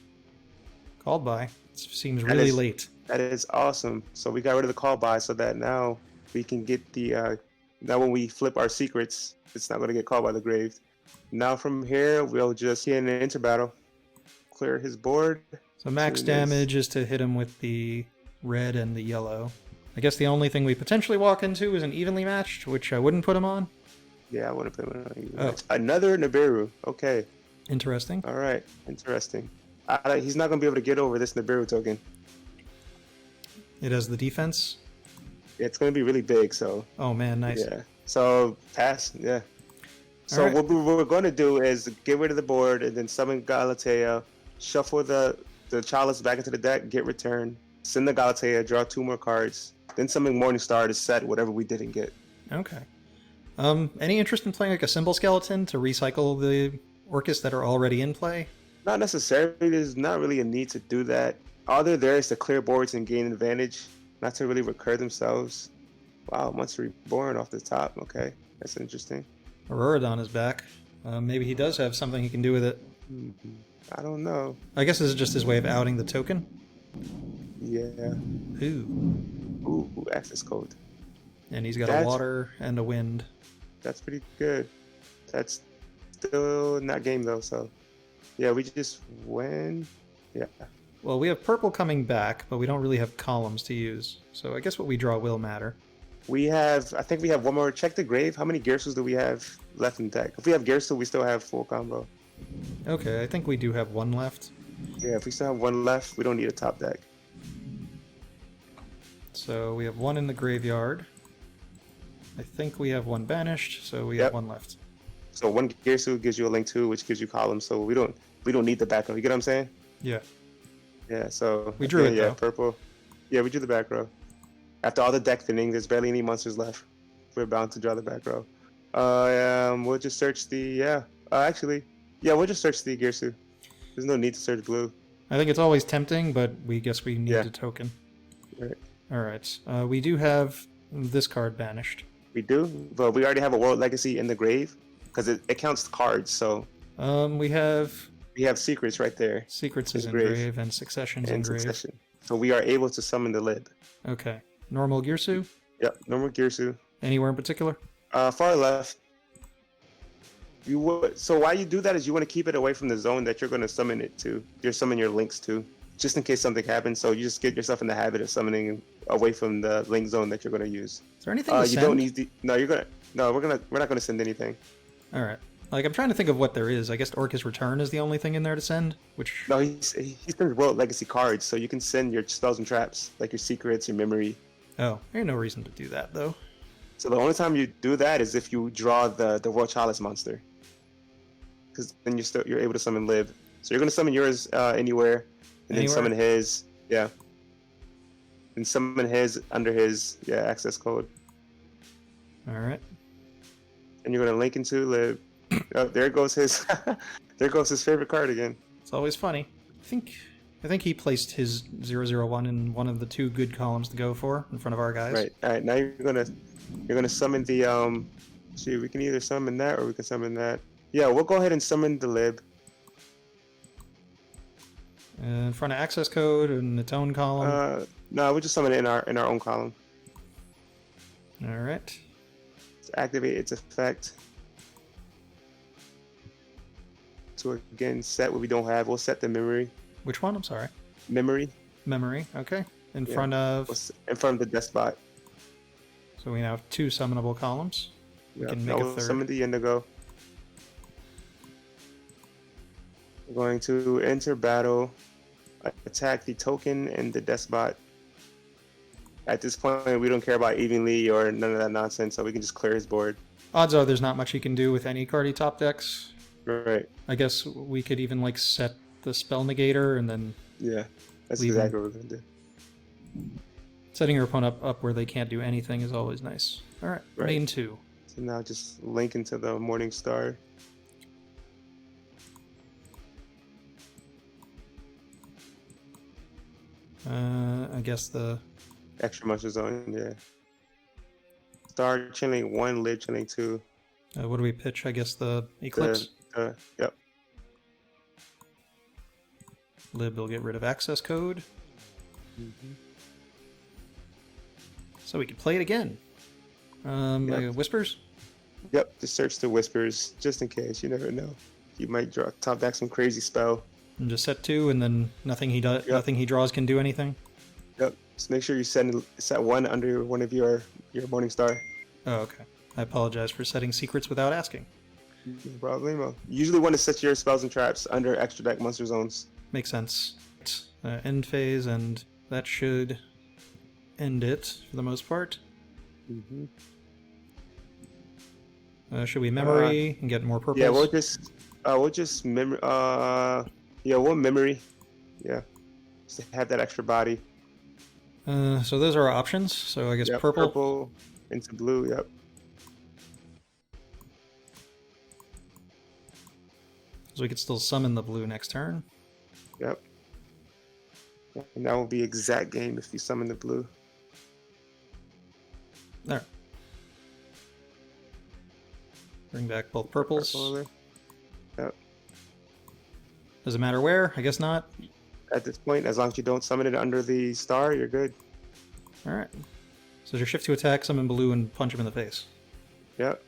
Called by. It seems really late. That is awesome. So we got rid of the call by so that now we can get the... now when we flip our secrets, it's not going to get called by the grave. Now from here, we'll just get in an enter battle. Clear his board. So max damage is to hit him with the red and the yellow. I guess the only thing we potentially walk into is an evenly matched, which I wouldn't put him on. Yeah, I wouldn't put him on evenly matched. Another Nibiru. Okay. Interesting. All right. Interesting. He's not going to be able to get over this Nibiru token. It has the defense? It's going to be really big, so... Oh man, nice. Yeah. So, pass, yeah. So right. what we're going to do is get rid of the board and then summon Galatea, shuffle the Chalice back into the deck, get return, send the Galatea, draw 2 more cards, then summon Morningstar to set whatever we didn't get. Okay. Any interest in playing like a Symbol Skeleton to recycle the Orcus that are already in play? Not necessarily. There's not really a need to do that. All they're there is to clear boards and gain advantage, not to really recur themselves. Wow, Monster Reborn off the top. Okay, that's interesting. Auroradon is back. Maybe he does have something he can do with it. I don't know. I guess this is just his way of outing the token. Yeah. Ooh, access code. And he's got a water and a wind. That's pretty good. That's still not game though, so yeah, we just win. Yeah. Well, we have purple coming back, but we don't really have columns to use. So I guess what we draw will matter. I think we have one more. Check the grave. How many Gersus do we have left in deck? If we have Gersu, we still have full combo. Okay, I think we do have one left. Yeah, if we still have one left, we don't need a top deck. So we have one in the graveyard. I think we have one banished, so we have one left. So one Gersu gives you a link 2, which gives you columns. So we don't need the back row. You get what I'm saying? Yeah. Yeah. So we drew it. Yeah, though. purple. Yeah, we drew the back row. After all the deck thinning, there's barely any monsters left. We're bound to draw the back row. We'll just search the we'll just search the Gersu. There's no need to search blue. I think it's always tempting, but we guess we need a token. Right. All right. We do have this card banished. We do, but we already have a World Legacy in the grave because it counts cards. So we have secrets right there. Secrets is in grave and successions in grave. So we are able to summon the lid. Okay. Normal Girsu? Yep, normal Girsu. Anywhere in particular? Far left. So why you do that is you want to keep it away from the zone that you're going to summon it to. You're summon your links to, just in case something happens. So you just get yourself in the habit of summoning away from the link zone that you're going to use. Is there anything to send? You don't need we're not going to send anything. All right. Like, I'm trying to think of what there is. I guess Orcus Return is the only thing in there to send, which... No, he sends World Legacy cards, so you can send your spells and traps, like your secrets, your memory. Oh, there's no reason to do that, though. So the only time you do that is if you draw the World Chalice monster. Because then you're able to summon Lib. So you're going to summon yours anywhere, and then summon his, and summon his under his, access code. All right. And you're going to link into Lib. Oh, there goes his favorite card again. It's always funny. I think he placed his 001 in one of the 2 good columns to go for in front of our guys. Right. All right. Now you're gonna summon the See, we can either summon that or we can summon that. Yeah, we'll go ahead and summon the lib. In front of access code in its own column. No, we'll just summon it in our own column. All right. Let's activate its effect. So again, set what we don't have. We'll set the memory. Which one? I'm sorry. Memory. Memory. Okay. In front of the despot. So we now have 2 summonable columns. We can make a third. Summon the indigo. We're going to enter battle, attack the token and the despot. At this point, we don't care about evenly or none of that nonsense, so we can just clear his board. Odds are there's not much he can do with any card he top decks. Right. I guess we could even like set the spell negator and then. Yeah, that's exactly what we're gonna do. Setting your opponent up where they can't do anything is always nice. All right, main 2. So now just link into the Morning Star. I guess the extra monster zone, yeah. Star chilling 1, lid chilling 2. What do we pitch? I guess the Eclipse. Yep. Lib will get rid of access code. Mm-hmm. So we can play it again. Whispers? Yep, just search the Whispers, just in case. You never know. You might top back some crazy spell. And just set 2, and then nothing he does, nothing he draws can do anything? Yep, just make sure you set 1 under one of your Morning Star. Oh, okay. I apologize for setting secrets without asking. No problemo. You usually want to set your spells and traps under extra deck monster zones. Makes sense. End phase, and that should end it for the most part. Mm-hmm. Should we memory and get more purples? Yeah, we'll just memory. Yeah, we'll memory. Yeah, just to have that extra body. So those are our options. So I guess Yep, purple. purple into blue. Yep. So we could still summon the blue next turn. Yep. And that will be exact game if you summon the blue. There. Bring back both purples. Purple. Yep. Does it matter where? I guess not. At this point, as long as you don't summon it under the star, you're good. Alright. So your shift to attack, summon blue, and punch him in the face. Yep.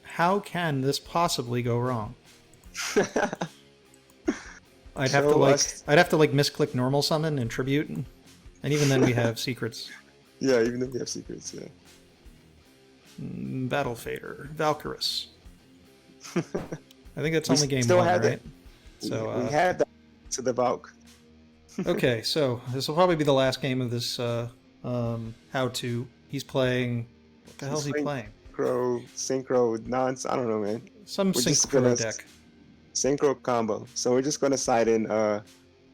How can this possibly go wrong? I'd have to misclick normal summon and tribute, and even then we have secrets. Yeah, even if we have secrets, yeah. Battle Fader, Valkyrus. I think that's only game still one, have right? it. So we had that to the Valk. Okay, so this will probably be the last game of this how-to. He's playing... What the hell is he playing? Synchro, nonsense. I don't know, man. Some synchro deck. Synchro combo. So we're just gonna side in. We're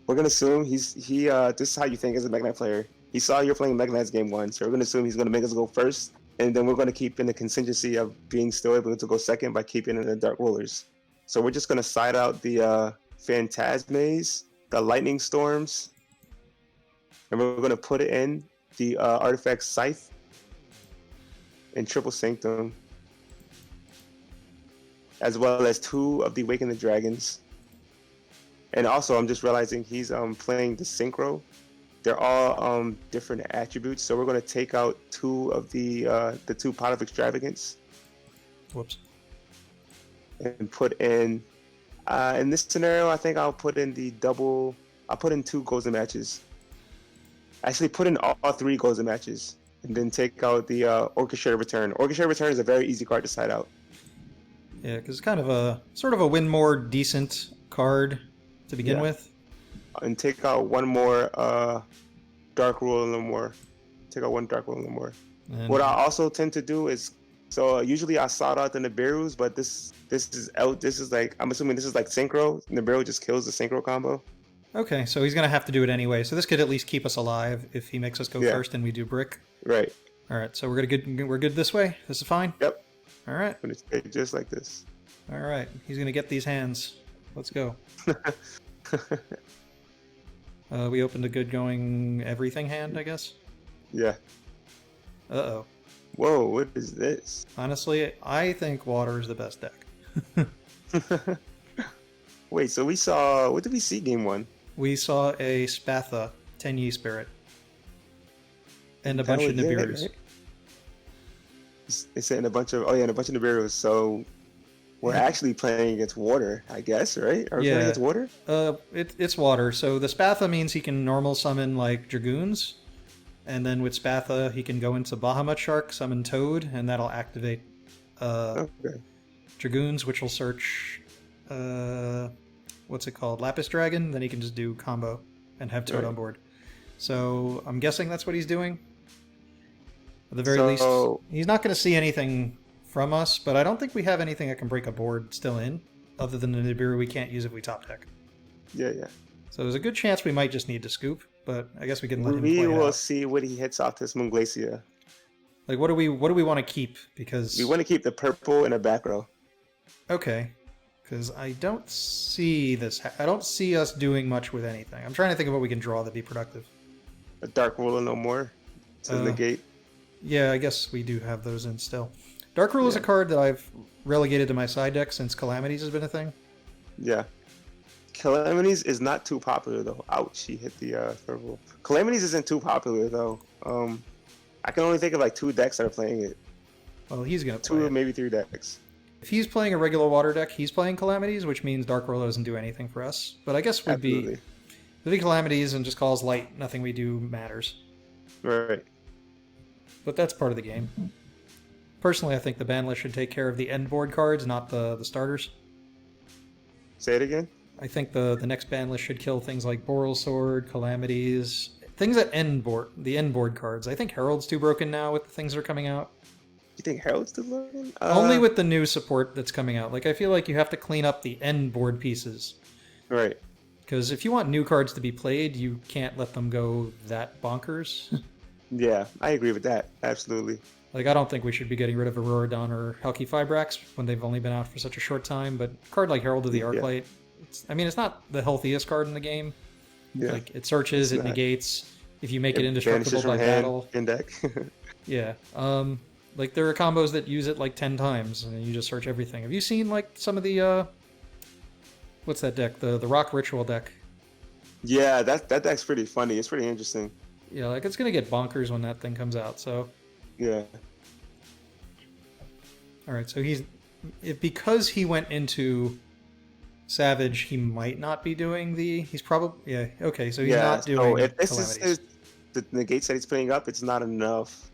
gonna assume this is how you think as a Mekk-Knight player. He saw you're playing Mekk-Knights game one, so we're gonna assume he's gonna make us go first, and then we're gonna keep in the contingency of being still able to go second by keeping in the Dark Rollers. So we're just gonna side out the Phantasmes, the Lightning Storms, and we're gonna put it in the Artifact Scythe and Triple Sanctum, as well as 2 of the Awaken the Dragons. And also, I'm just realizing he's playing the Synchro. They're all different attributes, so we're going to take out 2 of the 2 Pot of Extravagance. Whoops. And put in this scenario, I think I'll put in I'll put in 2 Golden Matches. Actually, put in all 3 Golden Matches, and then take out the Orchestrated Return. Orchestrated Return is a very easy card to side out. Yeah, because it's kind of sort of a win more decent card to begin with. And take out 1 more Dark Rule and no more. Take out 1 Dark Rule and no more. And what I also tend to do is, so usually I side out the Nibiru's, but this is like, I'm assuming this is like Synchro. Nibiru just kills the Synchro combo. Okay, so he's gonna have to do it anyway. So this could at least keep us alive if he makes us go first and we do brick. Right. All right, so we're good this way. This is fine. Yep. All right. I'm gonna stay just like this. All right, he's gonna get these hands. Let's go. We opened a good going everything hand, I guess. Yeah. Uh-oh. Whoa, what is this? Honestly, I think water is the best deck. Wait, so what did we see game 1? We saw a Spatha, Tenyi Spirit, and a bunch of Nibirus. Right? They said a bunch of Nibirus. So we're actually playing against water, I guess, right? Are we playing against water? It's water. So the Spatha means he can normal summon like Dragoons, and then with Spatha he can go into Bahamut Shark, summon Toad, and that'll activate Dragoons, which will search what's it called? Lapis Dragon. Then he can just do combo and have Toad on board. So I'm guessing that's what he's doing. At the very least, he's not going to see anything from us, but I don't think we have anything that can break a board still in, other than the Nibiru we can't use if we top deck. Yeah. So there's a good chance we might just need to scoop, but I guess we can let him play We will out. see what he hits off this Moonglacia. Like, what do we want to keep? Because we want to keep the purple in the back row. Okay, because I don't see this. I don't see us doing much with anything. I'm trying to think of what we can draw that'd be productive. A Dark Ruler no more to negate. Yeah, I guess we do have those in still. Dark Rule is a card that I've relegated to my side deck since Calamities has been a thing. Yeah. Calamities is not too popular, though. Ouch, he hit the purple. Calamities isn't too popular, though. I can only think of like 2 decks that are playing it. Well, he's going to play 2, maybe 3 decks. If he's playing a regular water deck, he's playing Calamities, which means Dark Roller doesn't do anything for us. But I guess we'd be Calamities and just calls light. Nothing we do matters. Right. But that's part of the game. Personally, I think the ban list should take care of the end board cards, not the starters. Say it again? I think the next ban list should kill things like Boral Sword, Calamities, things that end board, the end board cards. I think Herald's too broken now with the things that are coming out. You think Herald's too broken? Only with the new support that's coming out. Like, I feel like you have to clean up the end board pieces. Right. Because if you want new cards to be played, you can't let them go that bonkers. Yeah, I agree with that. Absolutely. Like, I don't think we should be getting rid of Auroradon or Helki Fibrax when they've only been out for such a short time, but a card like Herald of the Arclight, it's not the healthiest card in the game. Yeah. Like, it searches, it negates. If you make it indestructible by battle. In deck. Yeah. Like, there are combos that use it like 10 times, and you just search everything. Have you seen, like, some of the, what's that deck? The Rock Ritual deck. Yeah, that deck's pretty funny. It's pretty interesting. Yeah, like, it's gonna get bonkers when that thing comes out, so... Yeah. Alright, so because he went into Savage, he might not be doing the... He's probably... Yeah, okay, so he's not doing if this Calamities. is the negates that he's putting up, it's not enough.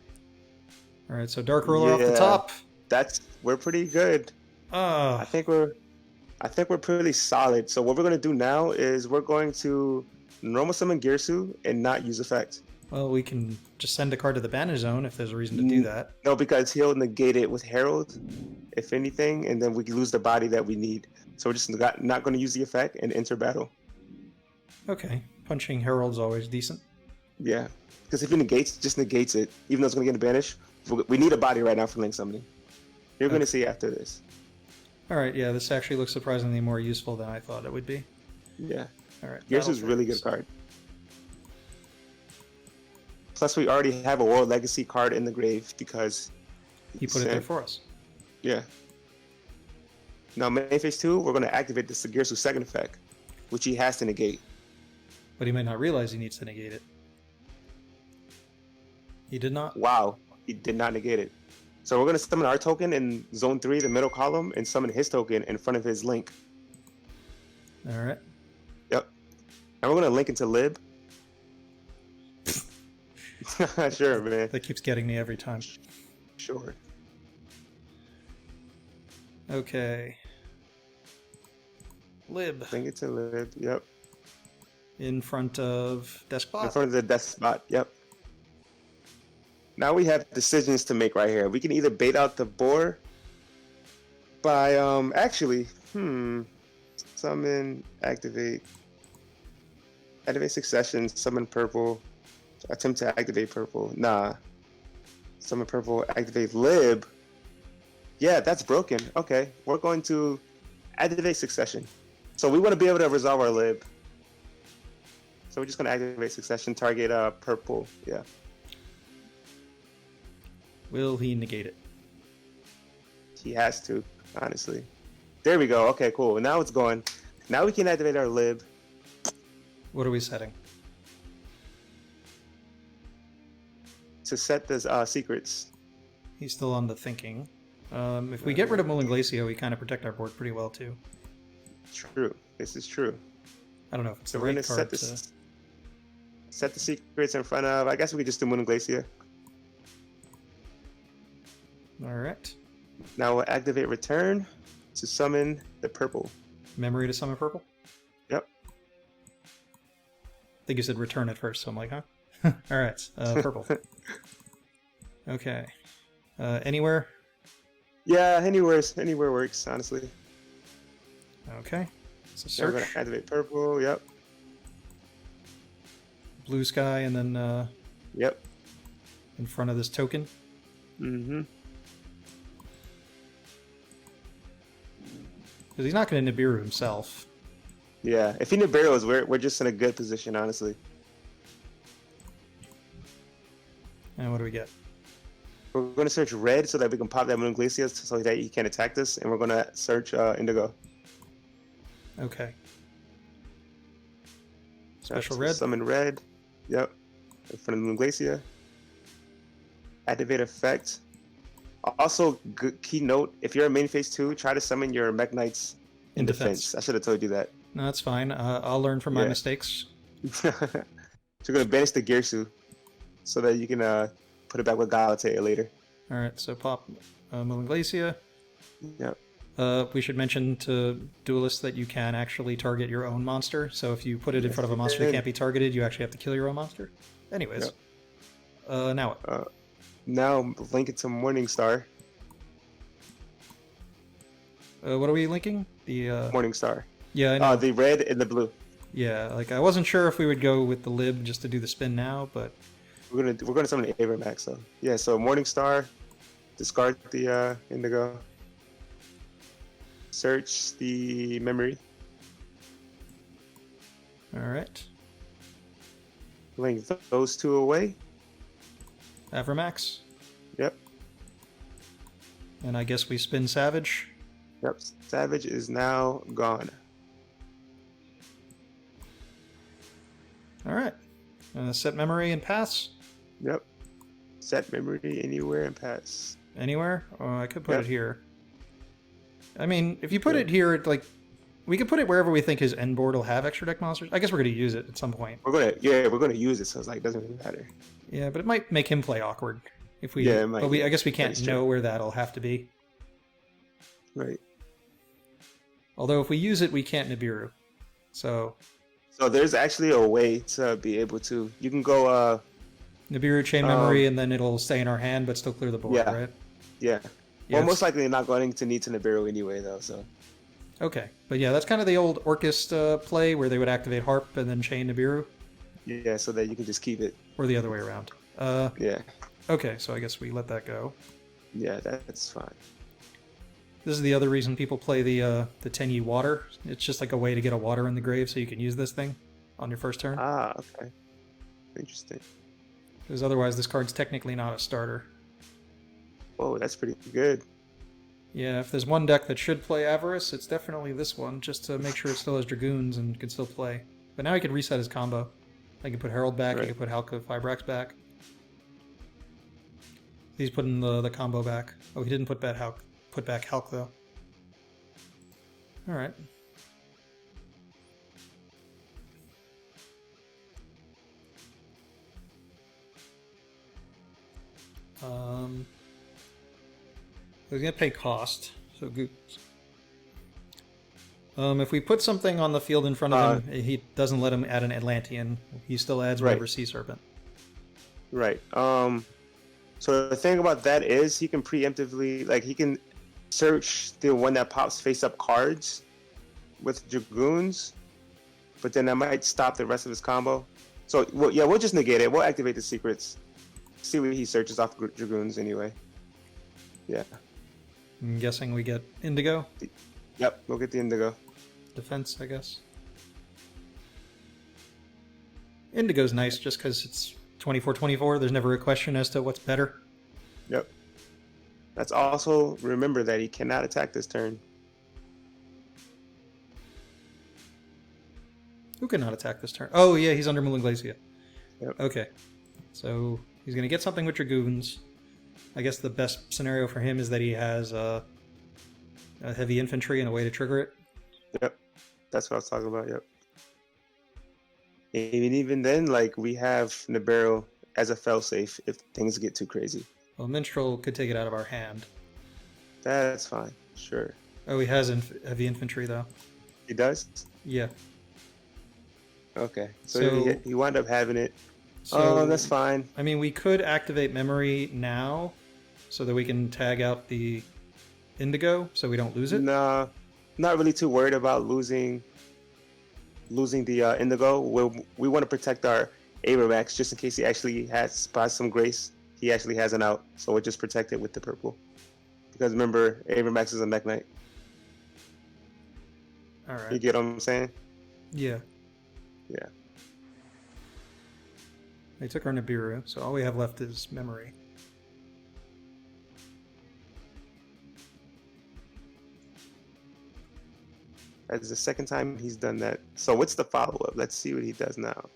Alright, so Dark Ruler off the top. We're pretty good. I think we're pretty solid. So what we're gonna do now is we're going to normal summon Girsu and not use effect. Well, we can just send a card to the banish zone if there's a reason to do that. No, because he'll negate it with Herald, if anything, and then we lose the body that we need. So we're just not going to use the effect and enter battle. Okay, punching Herald's always decent. Yeah, because if he just negates it, even though it's going to get a banish. We need a body right now for link summoning. You're going to see after this. Alright, yeah, this actually looks surprisingly more useful than I thought it would be. Yeah. Alright. Girsu's a really good card. Plus, we already have a World Legacy card in the grave because... He put it there for us. Yeah. Now, main phase 2, we're going to activate the Girsu's second effect, which he has to negate. But he might not realize he needs to negate it. He did not? Wow, he did not negate it. So we're going to summon our token in Zone 3, the middle column, and summon his token in front of his link. Alright. Yep. And we're going to link into Lib. Sure, man. That keeps getting me every time. Sure. Okay. Lib. Link it to Lib, yep. In front of Despot? In front of the Despot, yep. Now we have decisions to make right here. We can either bait out the boar by, summon, activate succession, summon purple, attempt to activate purple. Nah. Summon purple, activate Lib. Yeah, that's broken. Okay, we're going to activate succession. So we want to be able to resolve our Lib. So we're just going to activate succession, target purple. Yeah. Will he negate it? He has to, honestly. There we go. Okay, cool. Now it's going. Now we can activate our Lib. What are we setting? To set the secrets. He's still on the thinking. If we get rid of Mulan Glacio, we kind of protect our board pretty well, too. True. This is true. I don't know if it's So the we're right going to card set the secrets in front of... I guess we could just do Mulan Glacio. Alright. Now we'll activate Return to summon the purple. Memory to summon purple? Yep. I think you said return at first, so I'm like, huh? Alright, purple. Okay. Anywhere? Yeah, anywhere works, honestly. Okay. So So we're search. going to activate purple, yep. Blue sky, and then Yep. in front of this token. Mm-hmm. Because he's not going to Nibiru himself. Yeah, if he Nibiru's, we're just in a good position, honestly. And what do we get? We're going to search red so that we can pop that Moon Glacius so that he can't attack us, and we're going to search Indigo. Okay. Special Special red? Summon red. Yep. In front of the Moon Glacia. Activate effect. Also, key note, if you're in main phase 2, try to summon your Mekk-Knights in defense. I should have told you that. No, that's fine. I'll learn from my mistakes. So you're going to banish the Girsu so that you can put it back with Galatae later. Alright, so pop Mulan Glacia. Yep. We should mention to duelists that you can actually target your own monster. So if you put it in front of a monster that can't be targeted, you actually have to kill your own monster. Anyways. Yep. Now what? Now link it to Morningstar. What are we linking? The Morningstar. Yeah, I know. The red and the blue. Yeah, like I wasn't sure if we would go with the lib just to do the spin now, but We're gonna summon the Avermax. So yeah. So Morningstar. Discard the indigo. Search the memory. all right. Link those two away. Avermax, Yep. and I guess we spin Savage. Yep. Savage is now gone. All right. Set memory and pass. Yep. Set memory anywhere and pass. Anywhere? Oh, I could put Yep. it here. I mean, if you put it here, like, we could put it wherever we think his end board will have extra deck monsters. I guess we're going to use it at some point. We're gonna use it, so it's like, doesn't really matter. Yeah, but it might make him play awkward if we. Yeah, it might. But I guess we can't That's know true. where that'll have to be. Right. Although if we use it, we can't Nibiru. So So there's actually a way to be able to. You can go. Nibiru chain memory, and then it'll stay in our hand, but still clear the board, Yeah. right? Yeah. Yeah, Well, most likely not going to need to Nibiru anyway, though. So. Okay, but yeah, that's kind of the old Orcust play where they would activate Harp and then chain Nibiru, Yeah, so that you can just keep it. or the other way around. Yeah. Okay, so I guess we let that go. Yeah, that's fine. This is the other reason people play the 10E water. It's just like a way to get a water in the grave so you can use this thing on your first turn. Ah, okay. Interesting. Because otherwise this card's technically not a starter. Oh, that's pretty good. Yeah, if there's one deck that should play Avarice, it's definitely this one, just to make sure it still has Dragoons and can still play. But now he can reset his combo. I can put Herald back, I Right. can put Halka Fibrax back. He's putting the combo back. Oh, he didn't put back Halk though. Alright. He's gonna pay cost, so if we put something on the field in front of him, he doesn't let him add an Atlantean. He still adds Right. whatever Sea Serpent. Right. So the thing about that is he can preemptively, like, he can search the one that pops face-up cards with Dragoons, but then that might stop the rest of his combo. So, we'll just negate it. We'll activate the secrets. See what he searches off Dragoons anyway. Yeah. I'm guessing we get Indigo. Yep, we'll get the Indigo. Defense, I guess. Indigo's nice just because it's 24/24. There's never a question as to what's better. Yep. That's also, remember that he cannot attack this turn. Who cannot attack this turn? Oh, yeah, he's under Moulin Glacia. Yep. Okay. So he's going to get something with Dragoons. I guess the best scenario for him is that he has a heavy infantry and a way to trigger it. Yep. That's what I was talking about, yep. And even then, like, we have Nibiru as a failsafe if things get too crazy. Well, Minstrel could take it out of our hand. That's fine, sure. Oh, he has heavy infantry, though. He does? Yeah. Okay. So he wound up having it. So, that's fine. I mean, we could activate memory now so that we can tag out the Indigo so we don't lose it. No, not really too worried about losing the Indigo. We want to protect our Avermax just in case he actually has, by some grace, he actually has an out. So we'll just protect it with the purple. Because remember, Avermax is a Mekk-Knight. All right. You get what I'm saying? Yeah. Yeah. They took our Nibiru, so all we have left is memory. That's the second time he's done that. So what's the follow-up? Let's see what he does now.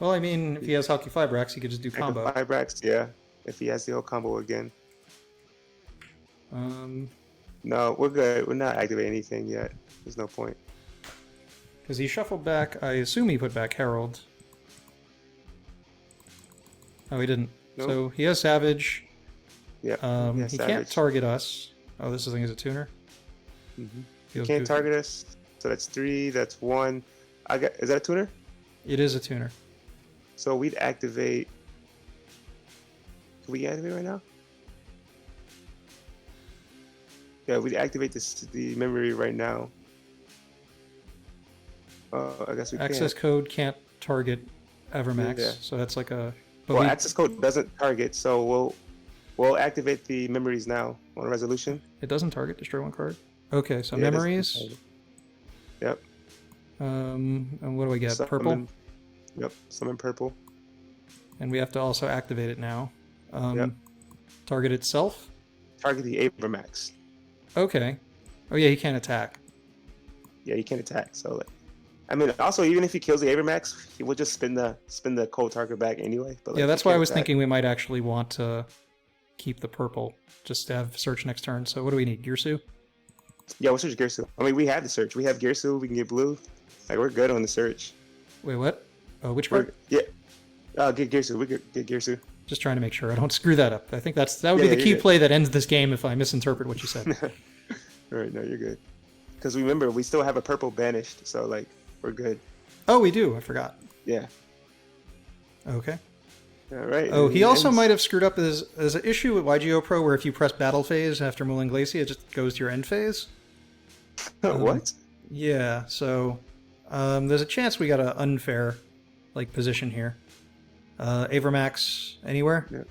Well, I mean, if he has Halki Fibrax, he could just do combo. Fibrax, yeah. If he has the whole combo again. No, we're good. We're not activating anything yet. There's no point. Because he shuffled back, I assume he put back Herald. Oh, he didn't. Nope. So he has Savage. Yeah. He can't target us. Oh, this thing is a tuner. You can't target us. So that's 3. That's 1. Is that a tuner? It is a tuner. So we'd activate. Can we activate right now? Yeah, we activate the memory right now. I guess we Access can't. code can't target Evermax, Yeah. so that's like a. But Well, we, access code doesn't target, so we'll activate the memories now on resolution. it doesn't target destroy one card. Okay, so Yeah, it doesn't memories. target. Yep. And what do we get? Purple. Yep. Summon purple. And we have to also activate it now. Yep. Target itself. Target the Abramax. Okay. Oh yeah, he can't attack. Yeah, he can't attack. So, like, I mean, also even if he kills the Abramax, he will just spin the cold target back anyway. But, like, Yeah, that's he why I can't was attack. thinking we might actually want to keep the purple just to have search next turn. So what do we need? Girsu? Yeah, we'll search Girsu. I mean, we have the search. We have Girsu. We can get blue. Like, we're good on the search. Wait, what? Oh, which card? Yeah. Get Girsu. We get Girsu. Just trying to make sure I don't screw that up. I think that would be the key play that ends this game if I misinterpret what you said. All right, no, you're good. Because remember, we still have a purple banished, so like we're good. Oh, we do. I forgot. Yeah. Okay. All right. Oh, he also might have screwed up as an issue with YGO Pro where if you press battle phase after Mulling Glacier, it just goes to your end phase. What? Yeah. So there's a chance we got an unfair position here. Avermax anywhere? Yeah.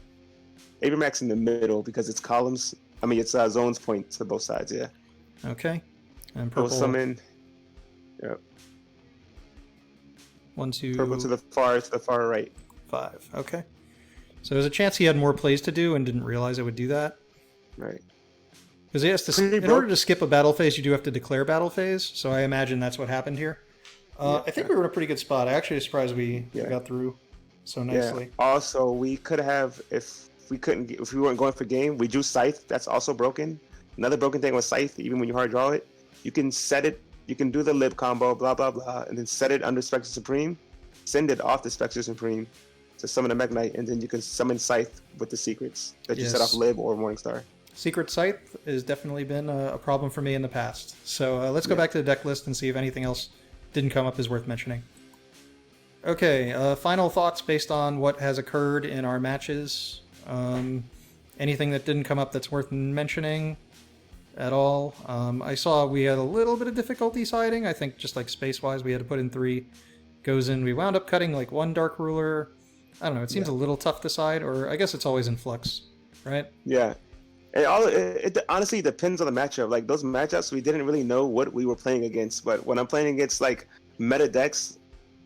Abramax in the middle because it's columns. I mean, it's zones point to both sides. Yeah. Okay. And purple. We'll summon. Yep. 1, 2. Purple to the far right. 5. Okay. So there's a chance he had more plays to do and didn't realize it would do that. Right. Because he has to. In order to skip a battle phase, you do have to declare battle phase. So I imagine that's what happened here. I think we were in a pretty good spot. I actually was surprised we got through so nicely. Yeah. Also, we could have if we weren't going for game, we drew Scythe. That's also broken. Another broken thing with Scythe, even when you hard draw it, you can set it. You can do the lib combo, blah blah blah, and then set it under Spectre Supreme, send it off the Spectre Supreme to summon a Mekk-Knight, and then you can summon Scythe with the secrets that you set off lib or Morningstar. Secret Scythe has definitely been a problem for me in the past. So let's go back to the deck list and see if anything else didn't come up is worth mentioning. Okay, final thoughts based on what has occurred in our matches. Anything that didn't come up that's worth mentioning at all? I saw we had a little bit of difficulty siding. I think just space-wise, we had to put in 3 goes in. We wound up cutting 1 Dark Ruler. I don't know. It seems a little tough to decide, or I guess it's always in flux, right? Yeah. It honestly depends on the matchup. Those matchups, we didn't really know what we were playing against. But when I'm playing against meta decks,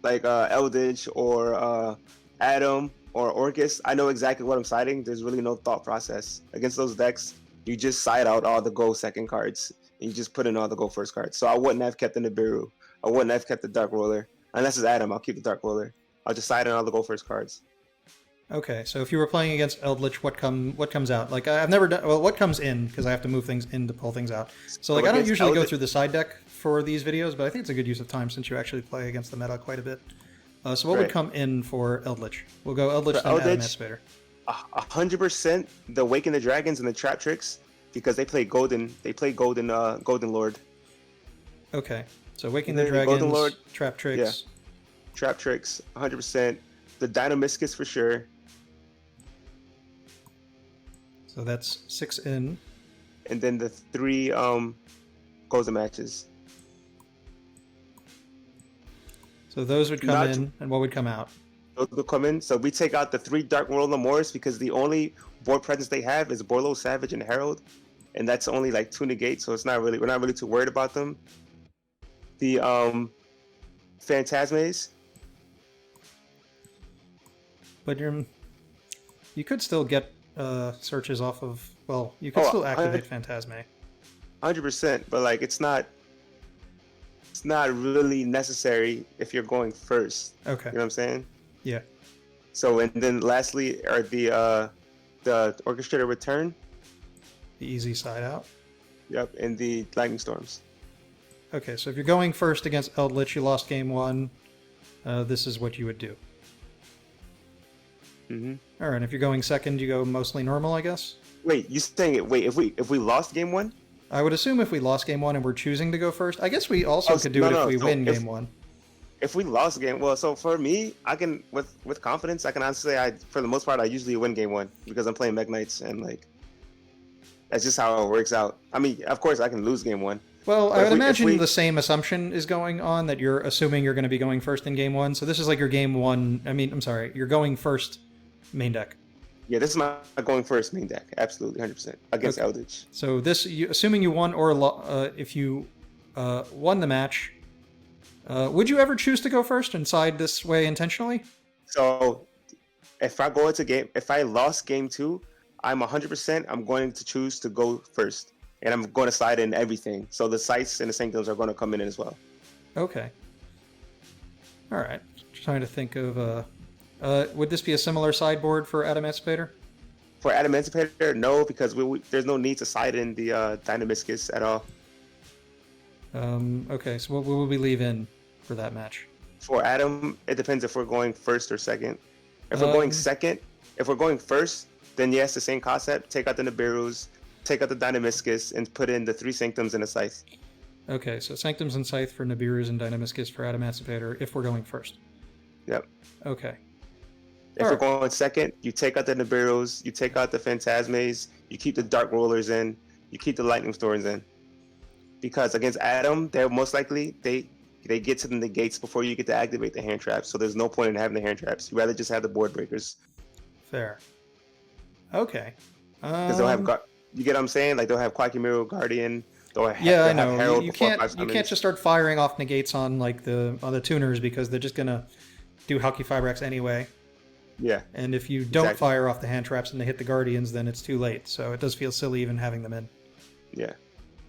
Eldritch or Adam or Orcus, I know exactly what I'm siding. There's really no thought process against those decks. You just side out all the go second cards and you just put in all the go first cards. So I wouldn't have kept the Nibiru. I wouldn't have kept the Dark Roller. Unless it's Adam, I'll keep the Dark Roller. I'll just side in all the go first cards. Okay, so if you were playing against Eldritch, what comes out? I've never done. Well, what comes in? Because I have to move things in to pull things out. So I don't usually go through the side deck for these videos, but I think it's a good use of time since you actually play against the meta quite a bit. So what would come in for Eldritch? We'll go Eldritch then Adam Emancipator. 100% the Awaken the Dragons and the Trap Tricks because they play Golden. They play Golden Lord. Okay, so Awaken the Dragons, Golden Lord, Trap Tricks. Yeah. Trap Tricks, 100%. The Dynamiscus for sure. So that's 6 in. And then the 3 goes to matches. So those would come in, and what would come out? Those would come in. So we take out the 3 Dark World Lemurs because the only board presence they have is Borlo, Savage, and Herald. And that's only 2 negates, so we're not really too worried about them. The Phantasmes. But you could still get searches off of. Well, you could still activate Phantasme. 100%, but it's not really necessary if you're going first. Okay. You know what I'm saying? Yeah. So and then lastly are the Orchestrator Return. The easy side out. Yep, and the Lightning Storms. Okay, so if you're going first against Eldritch, you lost game 1. This is what you would do. Mm-hmm. All right, if you're going second, you go mostly normal, I guess. Wait, you saying it? Wait, if we lost game 1? I would assume if we lost game 1 and we're choosing to go first. I guess we also could do it if we win game 1. If we lost game, so for me, I can with confidence, I can honestly say for the most part I usually win game 1 because I'm playing Mekk-Knights and That's just how it works out. I mean, of course, I can lose game 1. Well, But I if would we- if imagine we- the same assumption is going on, that you're assuming you're going to be going first in game 1. So this is like your game 1. I mean, I'm sorry, you're going first main deck. Yeah, this is my going first main deck. Absolutely, 100% against Okay. Eldritch. So this, assuming you won or if you won the match, would you ever choose to go first and side this way intentionally? So if I lost game 2, I'm 100%. I'm going to choose to go first, and I'm going to side in everything. So the sites and the sanctums are going to come in as well. Okay. All right. Trying to think of. Would this be a similar sideboard for Adamantipator? For Adamantipator, no, because there's no need to side in the Dynamiscus at all. Okay, so what will we leave in for that match? For Adam, it depends if we're going first or second. If we're going second, if we're going first, then yes, the same concept. Take out the Nibiru's, take out the Dynamiscus, and put in the 3 Sanctums and a Scythe. Okay, so Sanctums and Scythe for Nibiru's and Dynamiscus for Adamantipator if we're going first. Yep. Okay. If we're going second, you take out the Nibiru's, you take out the Phantasmes, you keep the Dark Rollers in, you keep the Lightning Storms in. Because against Adam, they're most likely, they get to the negates before you get to activate the hand traps, so there's no point in having the hand traps. You'd rather just have the board breakers. Fair. Okay. Because they'll have, you get what I'm saying? Like they'll have Quackimiro, Guardian, they'll have, Yeah, I they'll have know. Herald You before can't 5 you summons. can't just start firing off negates on like the tuners, because they're just gonna do Halki Fibrax anyway. Yeah. And if you don't Exactly. fire off the hand traps and they hit the Guardians, then it's too late. So it does feel silly even having them in. Yeah.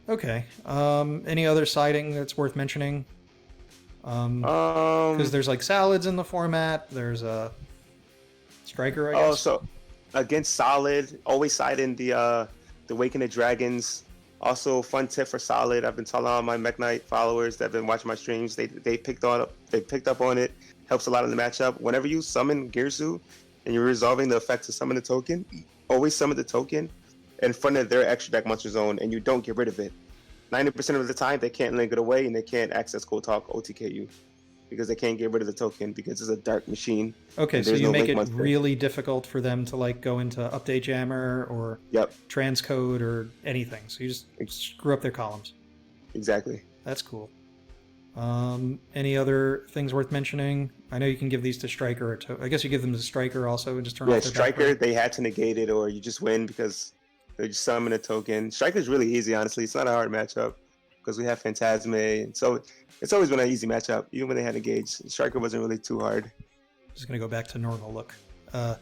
Okay. Any other siding that's worth mentioning? Because there's like Salads in the format. There's a Striker, I guess. Oh, so against Solid, always side in the Awakened Dragons. Also, fun tip for Solid. I've been telling all my Mekk-Knight followers that have been watching my streams. They picked up on it. Helps a lot in the matchup. Whenever you summon Girsu and you're resolving the effect to summon the token, always summon the token in front of their extra deck monster zone, and you don't get rid of it. 90% of the time, they can't link it away, and they can't access Cold Talk OTKU because they can't get rid of the token because it's a dark machine. Okay, so there's you no make link it monster. really difficult for them to like go into Update Jammer or Yep, transcode or anything. So you just screw up their columns. exactly. That's cool. Any other things worth mentioning? I know you can give these to Striker. Or I guess you give them to Striker also and just turn Yeah, off their Striker, background. they had to negate it, or you just win because they just summon a token. Striker's really easy, honestly. It's not a hard matchup because we have Phantasme, and so it's always been an easy matchup, even when they had Engage. Striker wasn't really too hard. Just gonna go back to normal look. All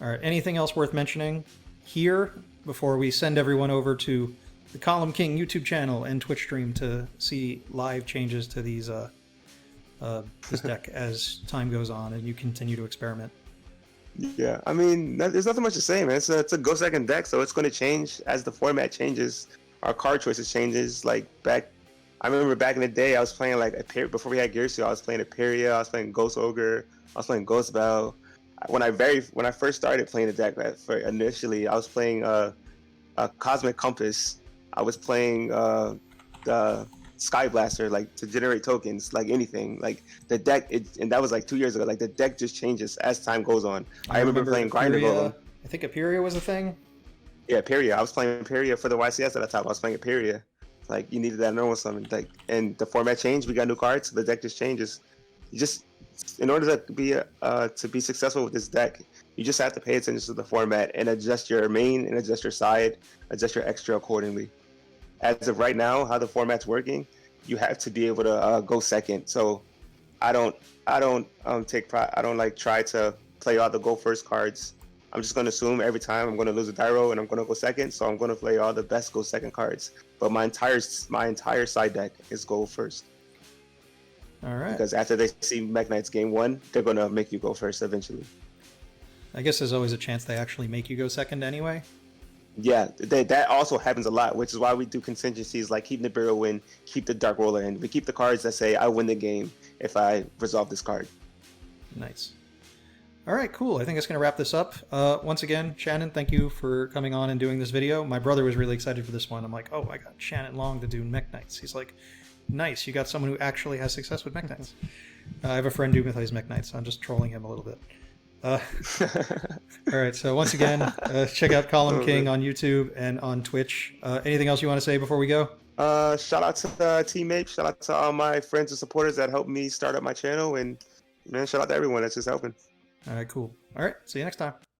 right. Anything else worth mentioning here before we send everyone over to the ColumnKing YouTube channel and Twitch stream to see live changes to these this deck as time goes on and you continue to experiment? Yeah, I mean, there's nothing much to say, man. It's a go second deck, so it's going to change as the format changes. Our card choices changes. Like I remember back in the day, I was playing like before we had Girsu, I was playing Aperia, I was playing Ghost Ogre, I was playing Ghost Bell. When I first started playing the deck, initially, I was playing a Cosmic Compass. I was playing the Sky Blaster, like to generate tokens, like anything. Like the deck, and that was like 2 years ago. Like the deck just changes as time goes on. I remember playing Grinder Golem. I think Aperia was a thing. Yeah, Aperia. I was playing Aperia for the YCS at the time. I was playing Aperia. Like you needed that normal summon. Like, and the format changed. We got new cards. So the deck just changes. You just, in order to be successful with this deck, you just have to pay attention to the format and adjust your main and adjust your side, adjust your extra accordingly. As of right now, how the format's working, you have to be able to go second. So I don't take pride. I don't like try to play all the go first cards. I'm just going to assume every time I'm going to lose a Dyro and I'm going to go second. So I'm going to play all the best go second cards. But my entire side deck is go first. All right. Because after they see Mekk-Knights game 1, they're going to make you go first eventually. I guess there's always a chance they actually make you go second anyway. Yeah, that also happens a lot, which is why we do contingencies like keep Nibiru in, keep the Dark Roller in. We keep the cards that say I win the game if I resolve this card. Nice. All right, cool. I think that's going to wrap this up. Once again, Shannon, thank you for coming on and doing this video. My brother was really excited for this one. I'm like, oh, I got Shannon Long to do Mekk-Knights. He's like, nice, you got someone who actually has success with Mekk-Knights. I have a friend who plays Mekk-Knights, so I'm just trolling him a little bit. All right. So once again, check out ColumnKing on YouTube and on Twitch. Anything else you want to say before we go? Shout out to teammates. Shout out to all my friends and supporters that helped me start up my channel, and man, shout out to everyone that's just helping. All right. Cool. All right. See you next time.